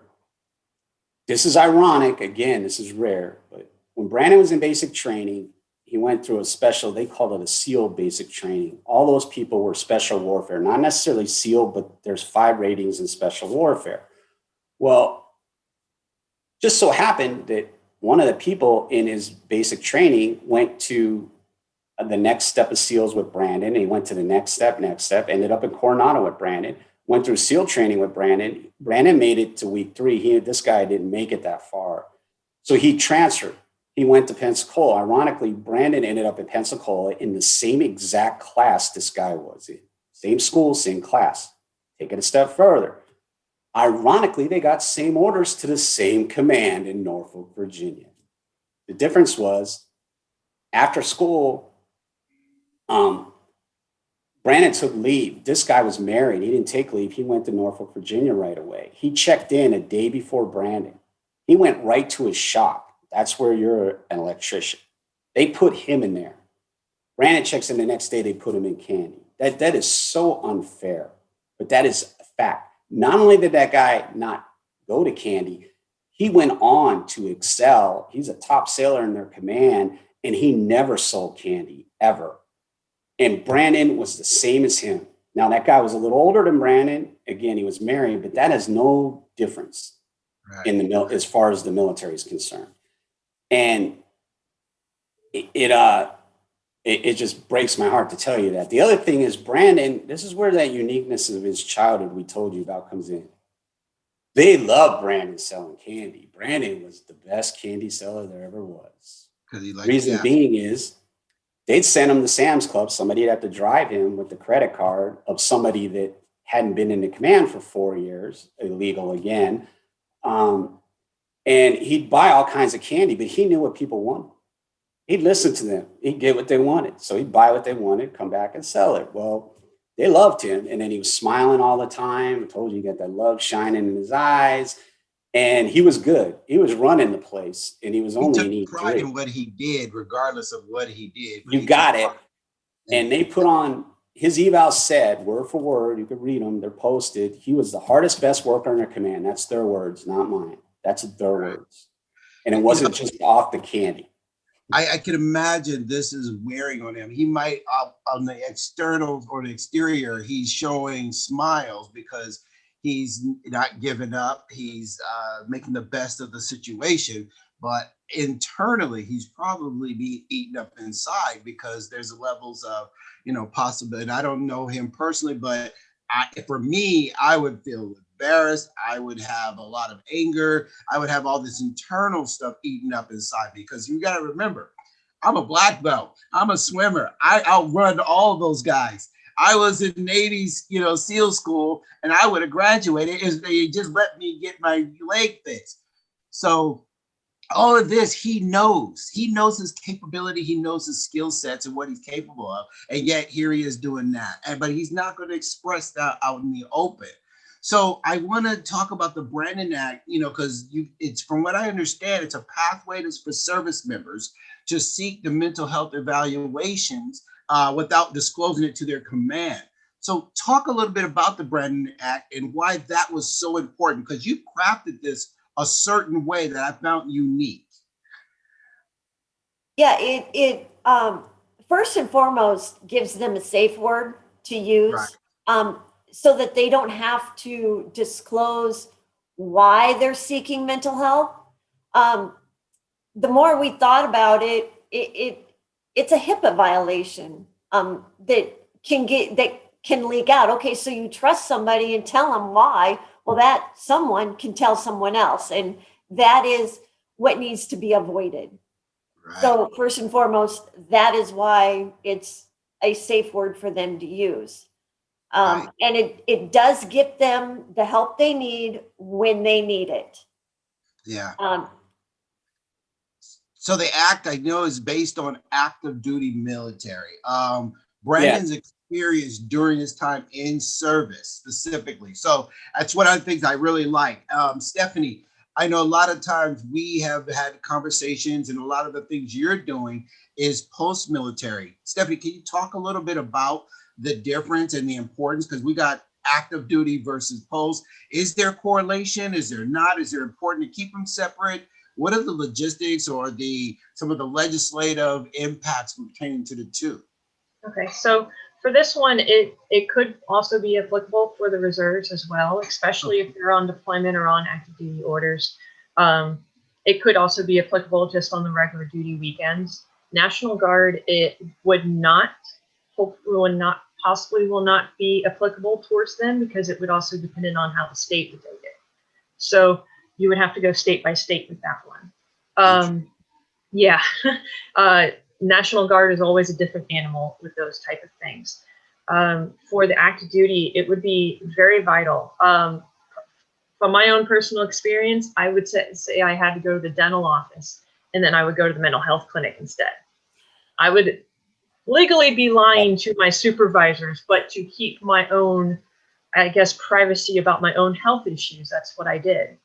this is ironic. Again, this is rare. But when Brandon was in basic training, he went through they called it a SEAL basic training. All those people were special warfare, not necessarily SEAL, but there's 5 ratings in special warfare. Well, just so happened that one of the people in his basic training went to the next step of SEALs with Brandon, and he went to the next step, ended up in Coronado with Brandon, went through SEAL training with Brandon. Brandon made it to week 3. This guy didn't make it that far. So he transferred. He went to Pensacola. Ironically, Brandon ended up in Pensacola in the same exact class this guy was in. Same school, same class. Take it a step further. Ironically, they got same orders to the same command in Norfolk, Virginia. The difference was, after school, Brandon took leave. This guy was married. He didn't take leave. He went to Norfolk, Virginia right away. He checked in a day before Brandon. He went right to his shop. That's where you're an electrician. They put him in there. Brandon checks in the next day. They put him in candy. That is so unfair, but that is a fact. Not only did that guy not go to candy, he went on to excel. He's a top sailor in their command, and he never sold candy, ever. And Brandon was the same as him. Now, that guy was a little older than Brandon. Again, he was married, but that has no difference as far as the military is concerned. And it just breaks my heart to tell you that. The other thing is Brandon, this is where that uniqueness of his childhood we told you about comes in. They love Brandon selling candy. Brandon was the best candy seller there ever was. Reason being is they'd send him to Sam's Club. Somebody'd have to drive him with the credit card of somebody that hadn't been in the command for 4 years, illegal again. And he'd buy all kinds of candy, but he knew what people wanted. He'd listen to them. He'd get what they wanted. So he'd buy what they wanted, come back and sell it. Well, they loved him. And then he was smiling all the time. I told you, he got that love shining in his eyes. And he was good. He was running the place, and he was only in He took pride E3. in what he did, regardless of what he did. You got it. And they put on, his evals said, word for word, you could read them, they're posted. He was the hardest, best worker in their command. That's their words, not mine. That's their words. And it wasn't just off the candy. I can imagine this is wearing on him. He might, on the external or the exterior, he's showing smiles because he's not giving up. He's making the best of the situation. But internally, he's probably being eaten up inside because there's levels of, possibility. And I don't know him personally, but for me, I would feel embarrassed. I would have a lot of anger. I would have all this internal stuff eaten up inside, because you got to remember, I'm a black belt. I'm a swimmer. I outrun all those guys. I was in Navy, SEAL school, and I would have graduated if they just let me get my leg fixed. So all of this, he knows his capability. He knows his skill sets and what he's capable of. And yet here he is doing that. But he's not going to express that out in the open. So I want to talk about the Brandon Act, because it's, from what I understand, it's a pathway for service members to seek the mental health evaluations without disclosing it to their command. So talk a little bit about the Brandon Act and why that was so important, because you crafted this a certain way that I found unique. Yeah, it first and foremost gives them a safe word to use, right, so that they don't have to disclose why they're seeking mental health. The more we thought about it, it's a HIPAA violation that can leak out. Okay, so you trust somebody and tell them why. Well, that someone can tell someone else, and that is what needs to be avoided. Right. So first and foremost, that is why it's a safe word for them to use. Right. And it does give them the help they need when they need it. Yeah. So the act, I know, is based on active duty military. Brandon's experience during his time in service specifically. So that's one of the things I really like. Stephanie, I know a lot of times we have had conversations, and a lot of the things you're doing is post-military. Stephanie, can you talk a little bit about the difference and the importance? Because we got active duty versus post. Is there correlation? Is there not? Is it important to keep them separate? What are the logistics or some of the legislative impacts pertaining to the two? Okay, so for this one, it could also be applicable for the reserves as well, especially if you're on deployment or on active duty orders. It could also be applicable just on the regular duty weekends. National Guard, it possibly will not be applicable towards them, because it would also depend on how the state would take it. So you would have to go state by state with that one. National Guard is always a different animal with those type of things. For the active duty, it would be very vital. From my own personal experience, I would say I had to go to the dental office, and then I would go to the mental health clinic instead. I would legally be lying to my supervisors, but to keep my own, privacy about my own health issues, that's what I did.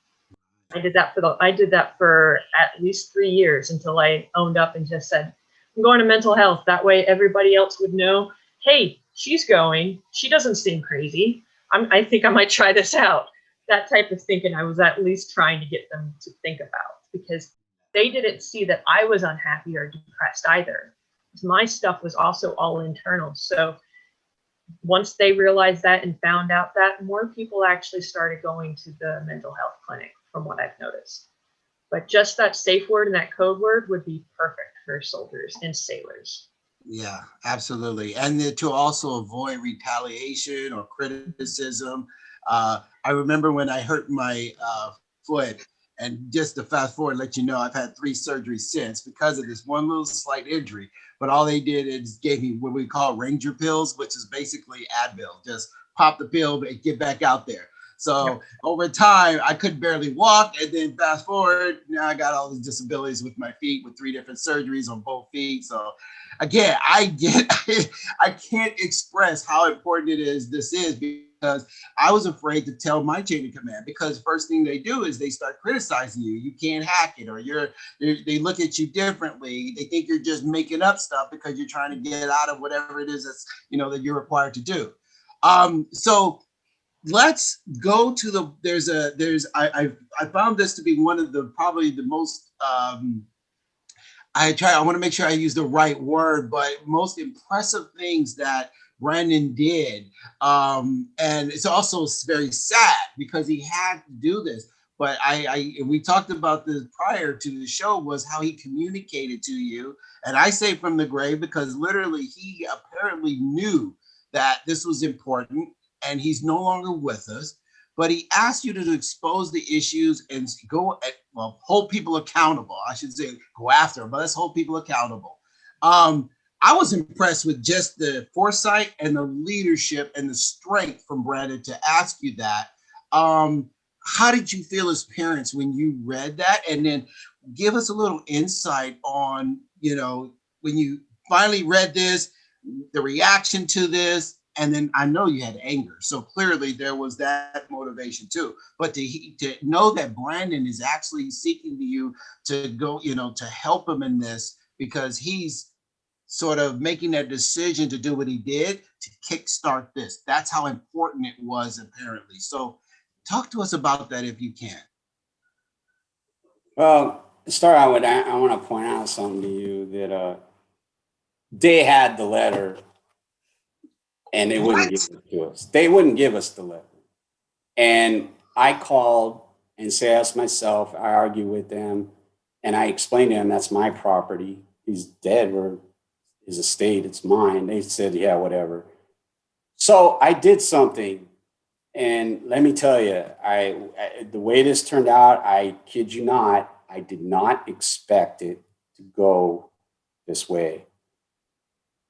I did that for at least 3 years until I owned up and just said, I'm going to mental health. That way everybody else would know, hey, she's going. She doesn't seem crazy. I think I might try this out. That type of thinking I was at least trying to get them to think about, because they didn't see that I was unhappy or depressed either. My stuff was also all internal. So once they realized that and found out that, more people actually started going to the mental health clinic, from what I've noticed. But just that safe word and that code word would be perfect for soldiers and sailors. Yeah, absolutely. And to also avoid retaliation or criticism. I remember when I hurt my foot, And just to fast forward, let you know, I've had 3 surgeries since because of this one little slight injury. But all they did is gave me what we call Ranger pills, which is basically Advil. Just pop the pill and get back out there. So over time, I could barely walk. And then fast forward, now I got all these disabilities with my feet with 3 different surgeries on both feet. So again, I can't express how important this is because I was afraid to tell my chain of command, because first thing they do is they start criticizing you. You can't hack it, or they look at you differently. They think you're just making up stuff because you're trying to get out of whatever it is that's, that you're required to do. So let's go to I found this to be one of the probably the most I want to make sure I use the right word, but most impressive things that Brandon did. And it's also very sad because he had to do this. But we talked about this prior to the show, was how he communicated to you. And I say from the grave because literally he apparently knew that this was important, and he's no longer with us. But he asked you to expose the issues and hold people accountable. I should say go after them, but let's hold people accountable. I was impressed with just the foresight and the leadership and the strength from Brandon to ask you that. How did you feel as parents when you read that? And then give us a little insight on, when you finally read this, the reaction to this. And then I know you had anger. So clearly there was that motivation too. But to know that Brandon is actually seeking to you to go, to help him in this, because he's sort of making that decision to do what he did to kickstart this. That's how important it was, apparently. So talk to us about that if you can. Well, to start out with, I want to point out something to you that they had the letter and they wouldn't give it to us. They wouldn't give us the letter. And I called and asked myself, I argued with them, and I explained to them that's my property. He's dead, or his estate, it's mine. They said, yeah, whatever. So I did something. And let me tell you, the way this turned out, I kid you not, I did not expect it to go this way.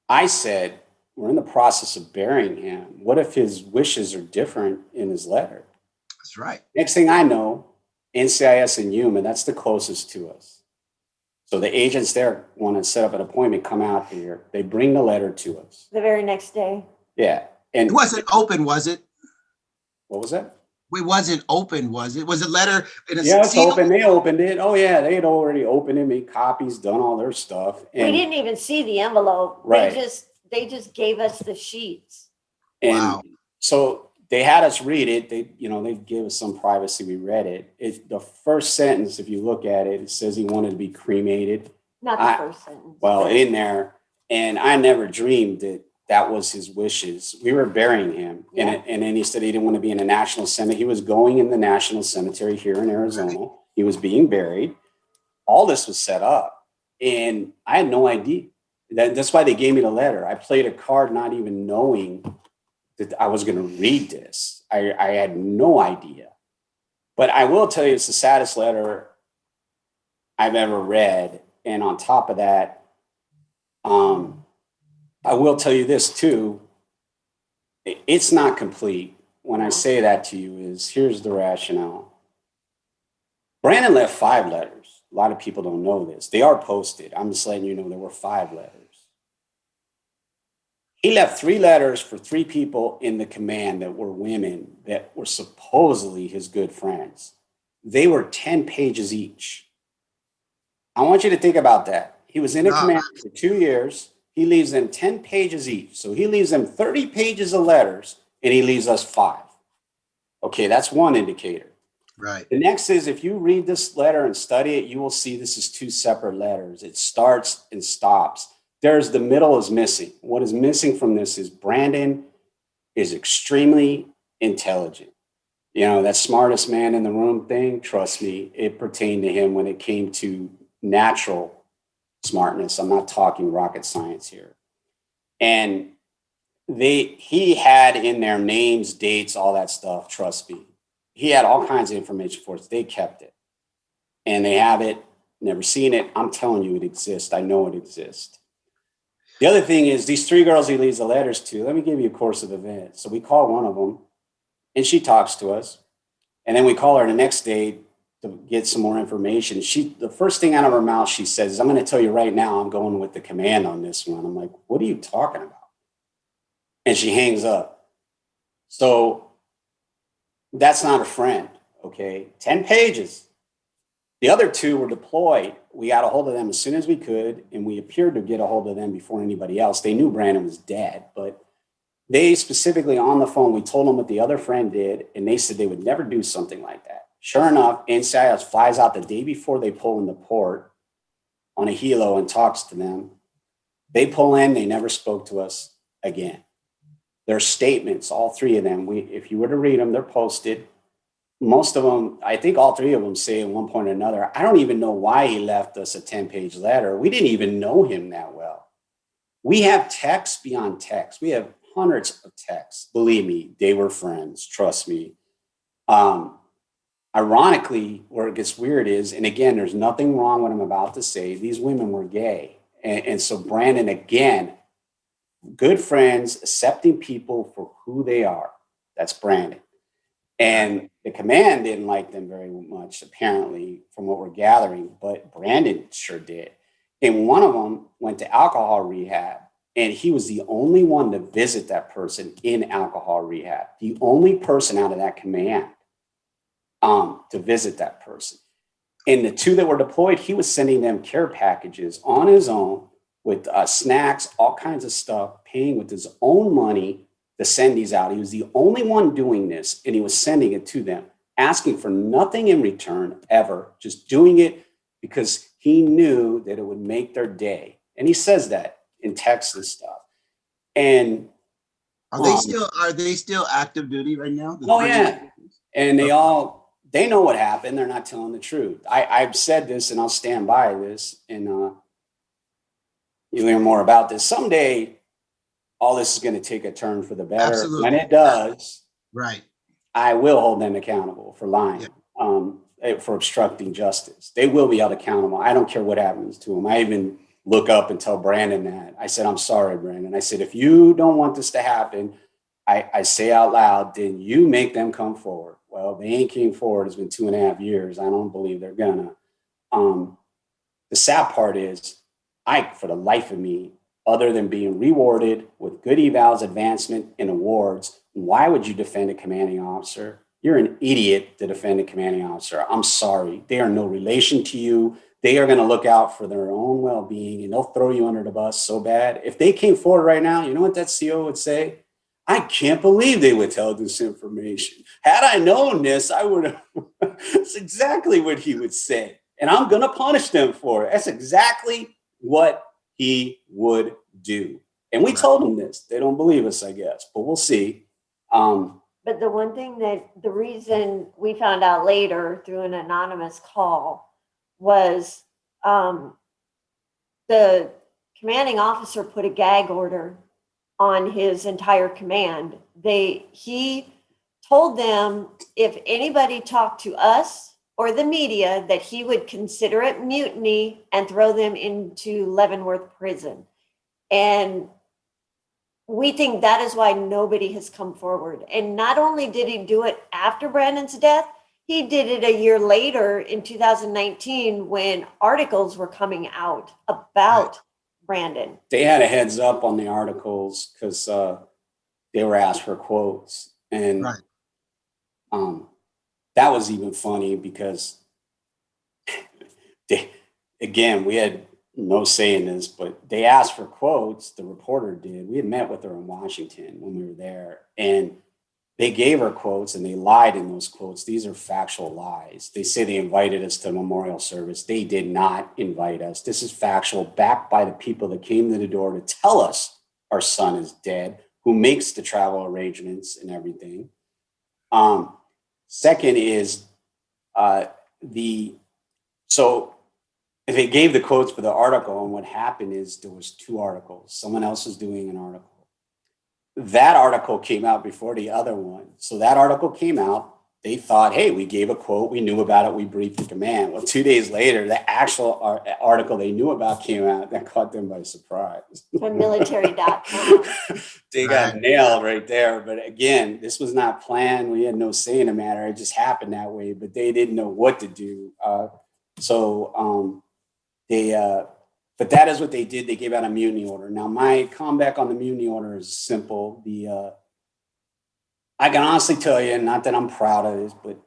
I said, we're in the process of burying him. What if his wishes are different in his letter? That's right. Next thing I know, NCIS and Human, that's the closest to us. So the agents there want to set up an appointment, come out here. They bring the letter to us. The very next day. Yeah. And it wasn't open, was it? What was that? It wasn't open, was it? Was it letter in a it's open. They opened it. Oh yeah, they had already opened it, made copies, done all their stuff. And we didn't even see the envelope. Right. They just gave us the sheets. And wow. So they had us read it. They gave us some privacy. We read it. The first sentence, if you look at it, it says he wanted to be cremated. Not the first sentence. Well, in there. And I never dreamed that was his wishes. We were burying him. Yeah. And then he said he didn't want to be in a national cemetery. He was going in the national cemetery here in Arizona. He was being buried. All this was set up. And I had no idea. That's why they gave me the letter. I played a card not even knowing that I was going to read this. I had no idea. But I will tell you, it's the saddest letter I've ever read. And on top of that, I will tell you this too. It's not complete. When I say that to you, here's the rationale. Brandon left 5 letters. A lot of people don't know this. They are posted. I'm just letting you know there were 5 letters. He left 3 letters for 3 people in the command that were women that were supposedly his good friends. They were 10 pages each. I want you to think about that. He was in a command for 2 years. He leaves them 10 pages each. So he leaves them 30 pages of letters, and he leaves us 5. Okay, that's one indicator. Right. The next is, if you read this letter and study it, you will see this is 2 separate letters. It starts and stops. The middle is missing. What is missing from this is Brandon is extremely intelligent. That smartest man in the room thing, trust me, it pertained to him when it came to natural smartness. I'm not talking rocket science here. And he had in their names, dates, all that stuff, trust me. He had all kinds of information for us. They kept it. and they have it, never seen it. I'm telling you it exists. I know it exists. The other thing is these 3 girls he leaves the letters to, let me give you a course of events. So we call one of them and she talks to us. And then we call her the next day to get some more information. The first thing out of her mouth she says is, I'm going to tell you right now, I'm going with the command on this one. I'm like, what are you talking about? And she hangs up. So that's not a friend, okay? 10 pages. The other 2 were deployed. We got a hold of them as soon as we could, and we appeared to get a hold of them before anybody else. They knew Brandon was dead, but they specifically on the phone, we told them what the other friend did, and they said they would never do something like that. Sure enough, NCIS flies out the day before they pull in the port on a helo and talks to them. They pull in, they never spoke to us again. Their statements, all 3 of them, if you were to read them, they're posted. Most of them, I think all 3 of them say at one point or another, I don't even know why he left us a 10-page letter. We didn't even know him that well. We have texts beyond text. We have hundreds of texts. Believe me, they were friends. Trust me. Ironically, where it gets weird is, and again, there's nothing wrong with what I'm about to say, these women were gay. And so Brandon, again, good friends, accepting people for who they are. That's Brandon. And the command didn't like them very much, apparently, from what we're gathering, but Brandon sure did. And one of them went to alcohol rehab, and he was the only one to visit that person in alcohol rehab, the only person out of that command to visit that person. And the 2 that were deployed, he was sending them care packages on his own with snacks, all kinds of stuff, paying with his own money to send these out. He was the only one doing this, and he was sending it to them, asking for nothing in return ever, just doing it because he knew that it would make their day. And he says that in text and stuff. And are they still active duty right now? Oh yeah. And they know what happened. They're not telling the truth. I've said this and I'll stand by this, and you learn more about this. Someday all this is going to take a turn for the better. Absolutely. When it does, right, I will hold them accountable for lying, for obstructing justice. They will be held accountable. I don't care what happens to them. I even look up and tell Brandon that. I said, I'm sorry, Brandon. I said, if you don't want this to happen, I say out loud, then you make them come forward. Well, they ain't came forward. It's been 2.5 years. I don't believe they're gonna. The sad part is, for the life of me, other than being rewarded with good evals, advancement, and awards, why would you defend a commanding officer? You're an idiot to defend a commanding officer. I'm sorry. They are no relation to you. They are going to look out for their own well-being, and they'll throw you under the bus so bad. If they came forward right now, you know what that CO would say? I can't believe they withheld this information. Had I known this, I would have. That's exactly what he would say. And I'm going to punish them for it. That's exactly what he would do. And we told them this. They don't believe us, I guess, but we'll see. But the reason we found out later through an anonymous call was the commanding officer put a gag order on his entire command. He told them if anybody talked to us or the media, that he would consider it mutiny and throw them into Leavenworth prison. And we think that is why nobody has come forward. And not only did he do it after Brandon's death, he did it a year later in 2019 when articles were coming out about Brandon. They had a heads up on the articles because they were asked for quotes. And that was even funny because, we had no say in this, but they asked for quotes. The reporter did. We had met with her in Washington when we were there, and they gave her quotes and they lied in those quotes. These are factual lies. They say they invited us to the memorial service. They did not invite us. This is factual, backed by the people that came to the door to tell us our son is dead, who makes the travel arrangements and everything. Second is so they gave the quotes for the article, and what happened is there was 2 articles. Someone else was doing an article. That article came out before the other one. So that article came out. they thought, hey, we gave a quote, we knew about it, we briefed the command. Well, 2 days later, the actual article they knew about came out. That caught them by surprise. From military.com. They got nailed right there. But again, this was not planned. We had no say in the matter. It just happened that way, but they didn't know what to do. But that is what they did. They gave out a mutiny order. Now, my comeback on the mutiny order is simple. I can honestly tell you, not that I'm proud of this, but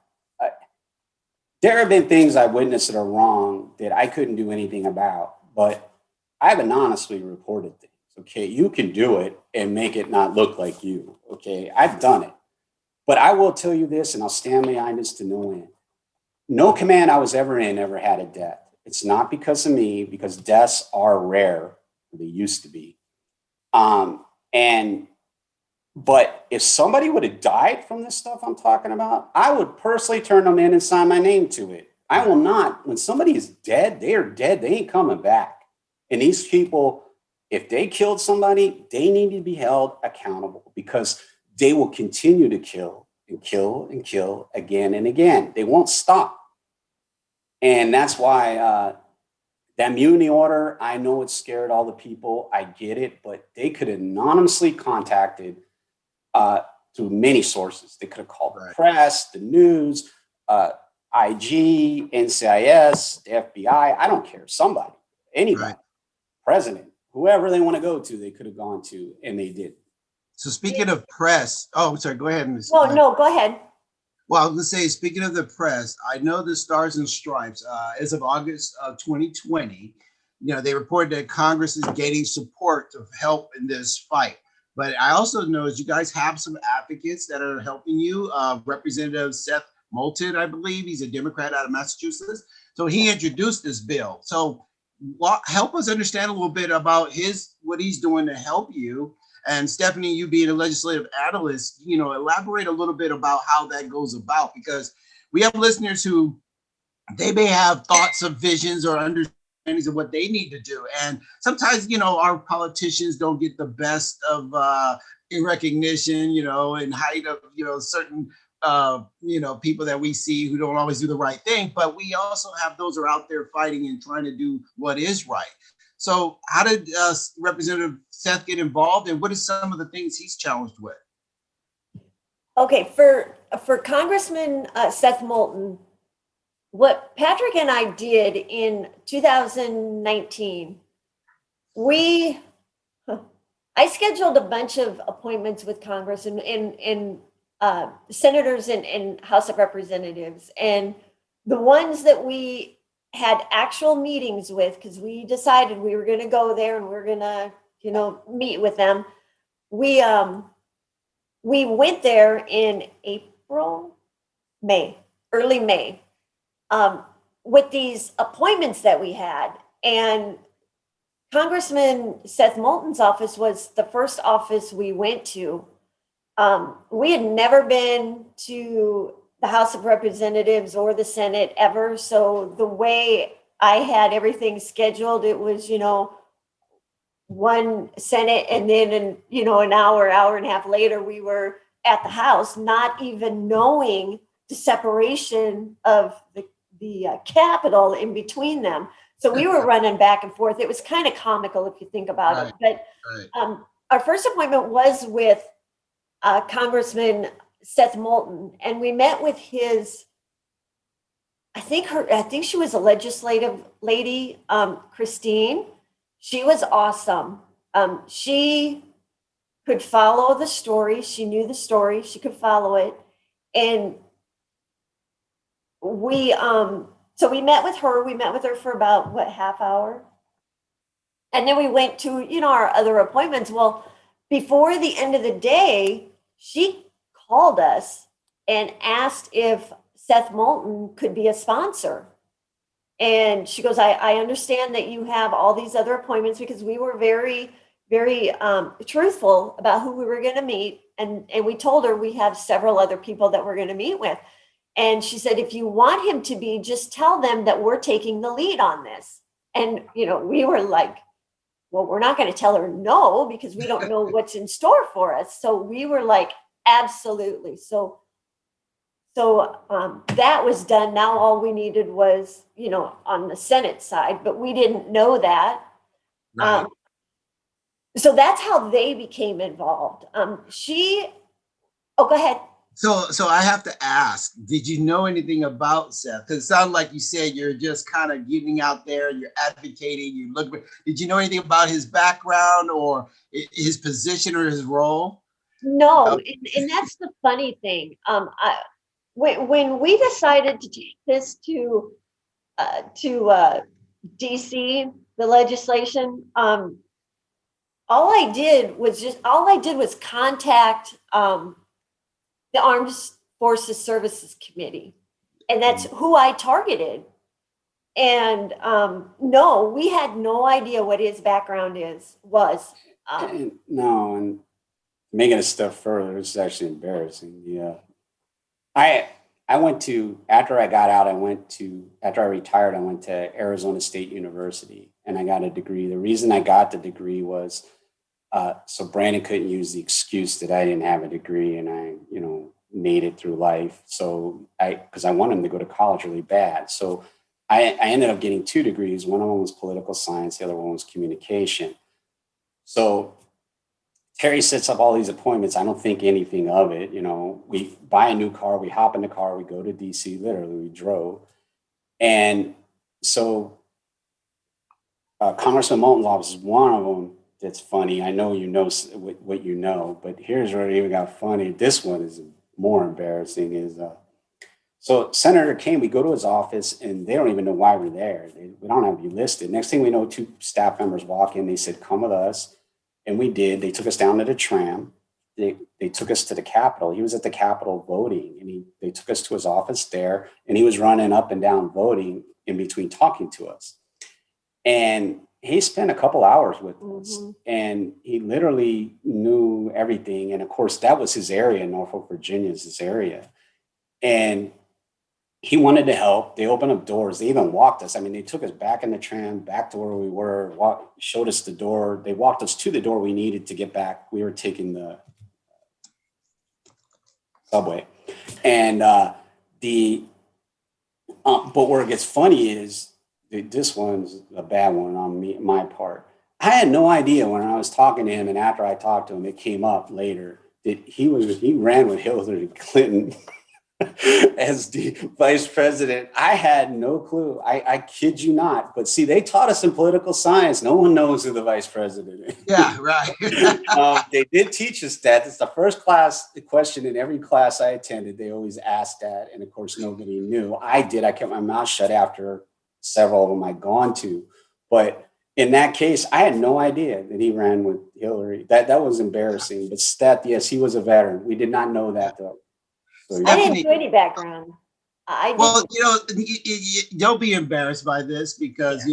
there have been things I witnessed that are wrong that I couldn't do anything about, but I haven't honestly reported things. Okay, you can do it and make it not look like you. Okay, I've done it. But I will tell you this, and I'll stand behind this to no end. No command I was ever in ever had a death. It's not because of me, because deaths are rare. They used to be. But if somebody would have died from this stuff I'm talking about, I would personally turn them in and sign my name to it. I will not. When somebody is dead, they are dead. They ain't coming back. And these people, if they killed somebody, they need to be held accountable, because they will continue to kill and kill and kill again and again. They won't stop. And that's why that mutiny order, I know it scared all the people. I get it, but they could have anonymously contacted through many sources. They could have called the press, the news, IG, NCIS, the FBI. I don't care. Somebody, anybody, president, whoever they want to go to, they could have gone to, and they did. So speaking of press, oh, sorry, go ahead, Ms. No, go ahead. Well, I was going to say, speaking of the press, I know the Stars and Stripes, as of August of 2020, they reported that Congress is gaining support to help in this fight. But I also know you guys have some advocates that are helping you. Representative Seth Moulton, I believe, he's a Democrat out of Massachusetts. So he introduced this bill. So help us understand a little bit about what he's doing to help you. And Stephanie, you being a legislative analyst, elaborate a little bit about how that goes about, because we have listeners who they may have thoughts of visions or understandings of what they need to do. And sometimes, our politicians don't get the best of in recognition, and height of, certain, people that we see who don't always do the right thing. But we also have those who are out there fighting and trying to do what is right. So how did Representative Seth get involved, and what are some of the things he's challenged with? Okay, for Congressman Seth Moulton, what Patrick and I did in 2019, I scheduled a bunch of appointments with Congress and senators and House of Representatives, and the ones that we had actual meetings with, because we decided we were going to go there and we're going to, meet with them. We went there in early May, with these appointments that we had. And Congressman Seth Moulton's office was the first office we went to. We had never been to the House of Representatives or the Senate ever. So the way I had everything scheduled, it was, one Senate, and then, an hour and a half later, we were at the House, not even knowing the separation of the Capitol in between them. So we were running back and forth. It was kind of comical if you think about it. But our first appointment was with Congressman Seth Moulton, and we met with his, I think she was a legislative lady, Christine. She was awesome. She could follow the story. She knew the story. She could follow it. And so we met with her. We met with her for about, half hour? And then we went to, our other appointments. Well, before the end of the day, she called us and asked if Seth Moulton could be a sponsor. And she goes, I understand that you have all these other appointments, because we were very, very truthful about who we were going to meet. And we told her we have several other people that we're going to meet with. And she said, if you want him to be, just tell them that we're taking the lead on this. And, we were like, well, we're not going to tell her no, because we don't know what's in store for us. So we were like, absolutely. So So that was done. Now all we needed was, on the Senate side, but we didn't know that. Right. So that's how they became involved. Oh, go ahead. So I have to ask, did you know anything about Seth? Because it sounds like you said you're just kind of getting out there, you're advocating, you look. Did you know anything about his background or his position or his role? No, and that's the funny thing. When we decided to take this to DC, the legislation, all I did was contact the Armed Forces Services Committee, and that's who I targeted. And no, we had no idea what his background was. No, and making a step further, it's actually embarrassing. Yeah, I went to, after I got out, after I retired, I went to Arizona State University and I got a degree. The reason I got the degree was so Brandon couldn't use the excuse that I didn't have a degree and I, made it through life. So because I wanted him to go to college really bad. So I ended up getting 2 degrees. One of them was political science. The other one was communication. So Terry sets up all these appointments. I don't think anything of it. We buy a new car, we hop in the car, we go to DC, literally, we drove. And so Congressman Moulton's office is one of them that's funny. I know you know what you know, but here's where it even got funny. This one is more embarrassing. So Senator Kane, we go to his office and they don't even know why we're there. We don't have you listed. Next thing we know, 2 staff members walk in. They said, come with us. And we did. They took us down to the tram. They took us to the Capitol. He was at the Capitol voting, and they took us to his office there, and he was running up and down voting in between talking to us. And he spent a couple hours with us, and he literally knew everything. And of course, that was his area. Norfolk, Virginia is his area. And he wanted to help. They opened up doors. They even walked us. I mean, they took us back in the tram, back to where we were, showed us the door. They walked us to the door we needed to get back. We were taking the subway. And but where it gets funny is, this one's a bad one on my part. I had no idea when I was talking to him, and after I talked to him, it came up later that he ran with Hillary Clinton as the vice president. I had no clue. I kid you not. But see, they taught us in political science. No one knows who the vice president is. Yeah, right. They did teach us that. It's the first question in every class I attended. They always asked that. And of course, nobody knew. I did. I kept my mouth shut after several of them I'd gone to. But in that case, I had no idea that he ran with Hillary. That was embarrassing. But Steph, yes, he was a veteran. We did not know that, though. So, I didn't do any background. Well, don't be embarrassed by this because,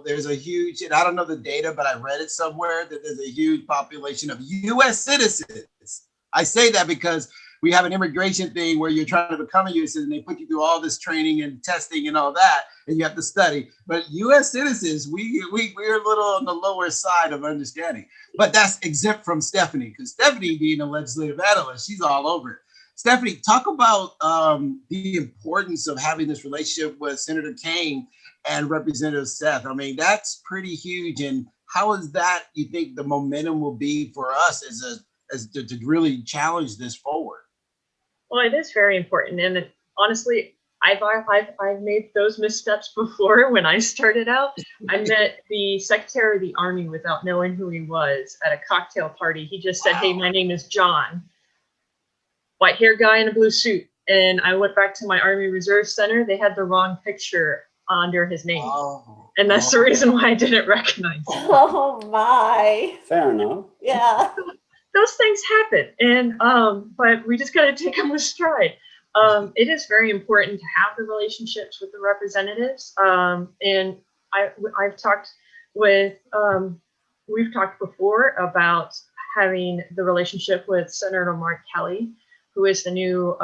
there's a huge, and I don't know the data, but I read it somewhere that there's a huge population of U.S. citizens. I say that because we have an immigration thing where you're trying to become a U.S. citizen. They put you through all this training and testing and all that, and you have to study. But U.S. citizens, we're a little on the lower side of understanding. But that's exempt from Stephanie, because Stephanie, being a legislative analyst, she's all over it. Stephanie, talk about the importance of having this relationship with Senator Kane and Representative Seth. I mean, that's pretty huge. And how is that, you think, the momentum will be for us as to really challenge this forward? Well, it is very important. And honestly, I've made those missteps before. When I started out, I met the Secretary of the Army without knowing who he was at a cocktail party. He just said, "Hey, my name is John." White hair guy in a blue suit. And I went back to my Army Reserve Center. They had the wrong picture under his name. And that's the reason why I didn't recognize him. Oh my. Fair enough. Yeah. Those things happen. And but we just gotta take them with stride. It is very important to have the relationships with the representatives. And I've talked with we've talked before about having the relationship with Senator Mark Kelly, who is the new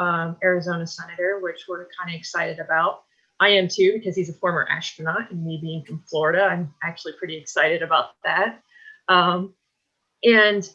Arizona senator, which we're kind of excited about. I am too, because he's a former astronaut, and me being from Florida, I'm actually pretty excited about that. And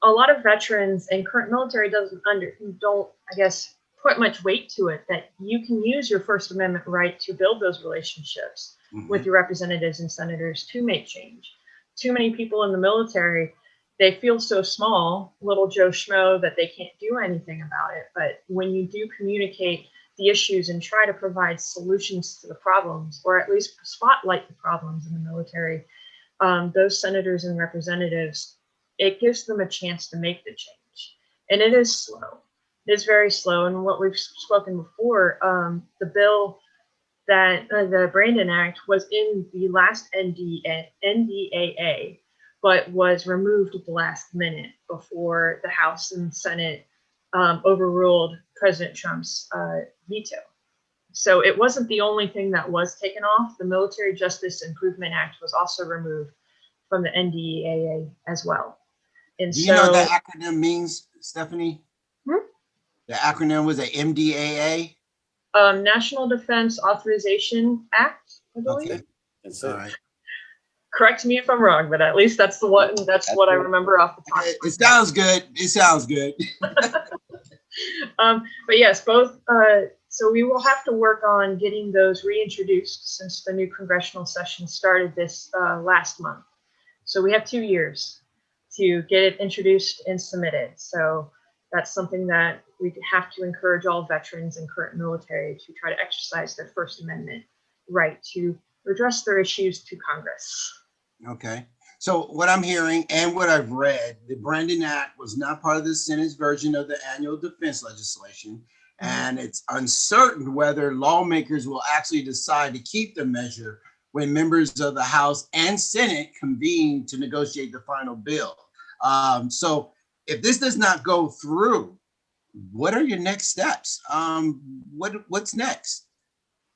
a lot of veterans and current military don't, I guess, quite much weight to it that you can use your First Amendment right to build those relationships with your representatives and senators to make change. Too many people in the military, they feel so small, little Joe Schmo, that they can't do anything about it. But when you do communicate the issues and try to provide solutions to the problems, or at least spotlight the problems in the military, those senators and representatives, it gives them a chance to make the change. And it is slow. It is very slow. And what we've spoken before, the bill that the Brandon Act was in the last NDAA, but was removed at the last minute before the House and Senate overruled President Trump's veto. So it wasn't the only thing that was taken off. The Military Justice Improvement Act was also removed from the NDAA as well. And Do you know what that acronym means, Stephanie? The acronym was a MDAA? National Defense Authorization Act, I believe. Okay. That's All it. right. Correct me if I'm wrong, but at least that's the one. That's what I remember off the top. It sounds good. It sounds good. But yes, both. So we will have to work on getting those reintroduced since the new congressional session started this last month. So we have 2 years to get it introduced and submitted. So that's something that we have to encourage all veterans and current military to try to exercise their First Amendment right to address their issues to Congress. Okay. So what I'm hearing and what I've read, the Brandon Act was not part of the Senate's version of the annual defense legislation. And it's uncertain whether lawmakers will actually decide to keep the measure when members of the House and Senate convene to negotiate the final bill. So if this does not go through, what are your next steps? What's next?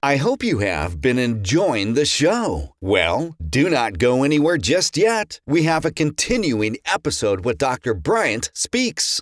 I hope you have been enjoying the show. Well, do not go anywhere just yet. We have a continuing episode with Dr. Bryant Speaks.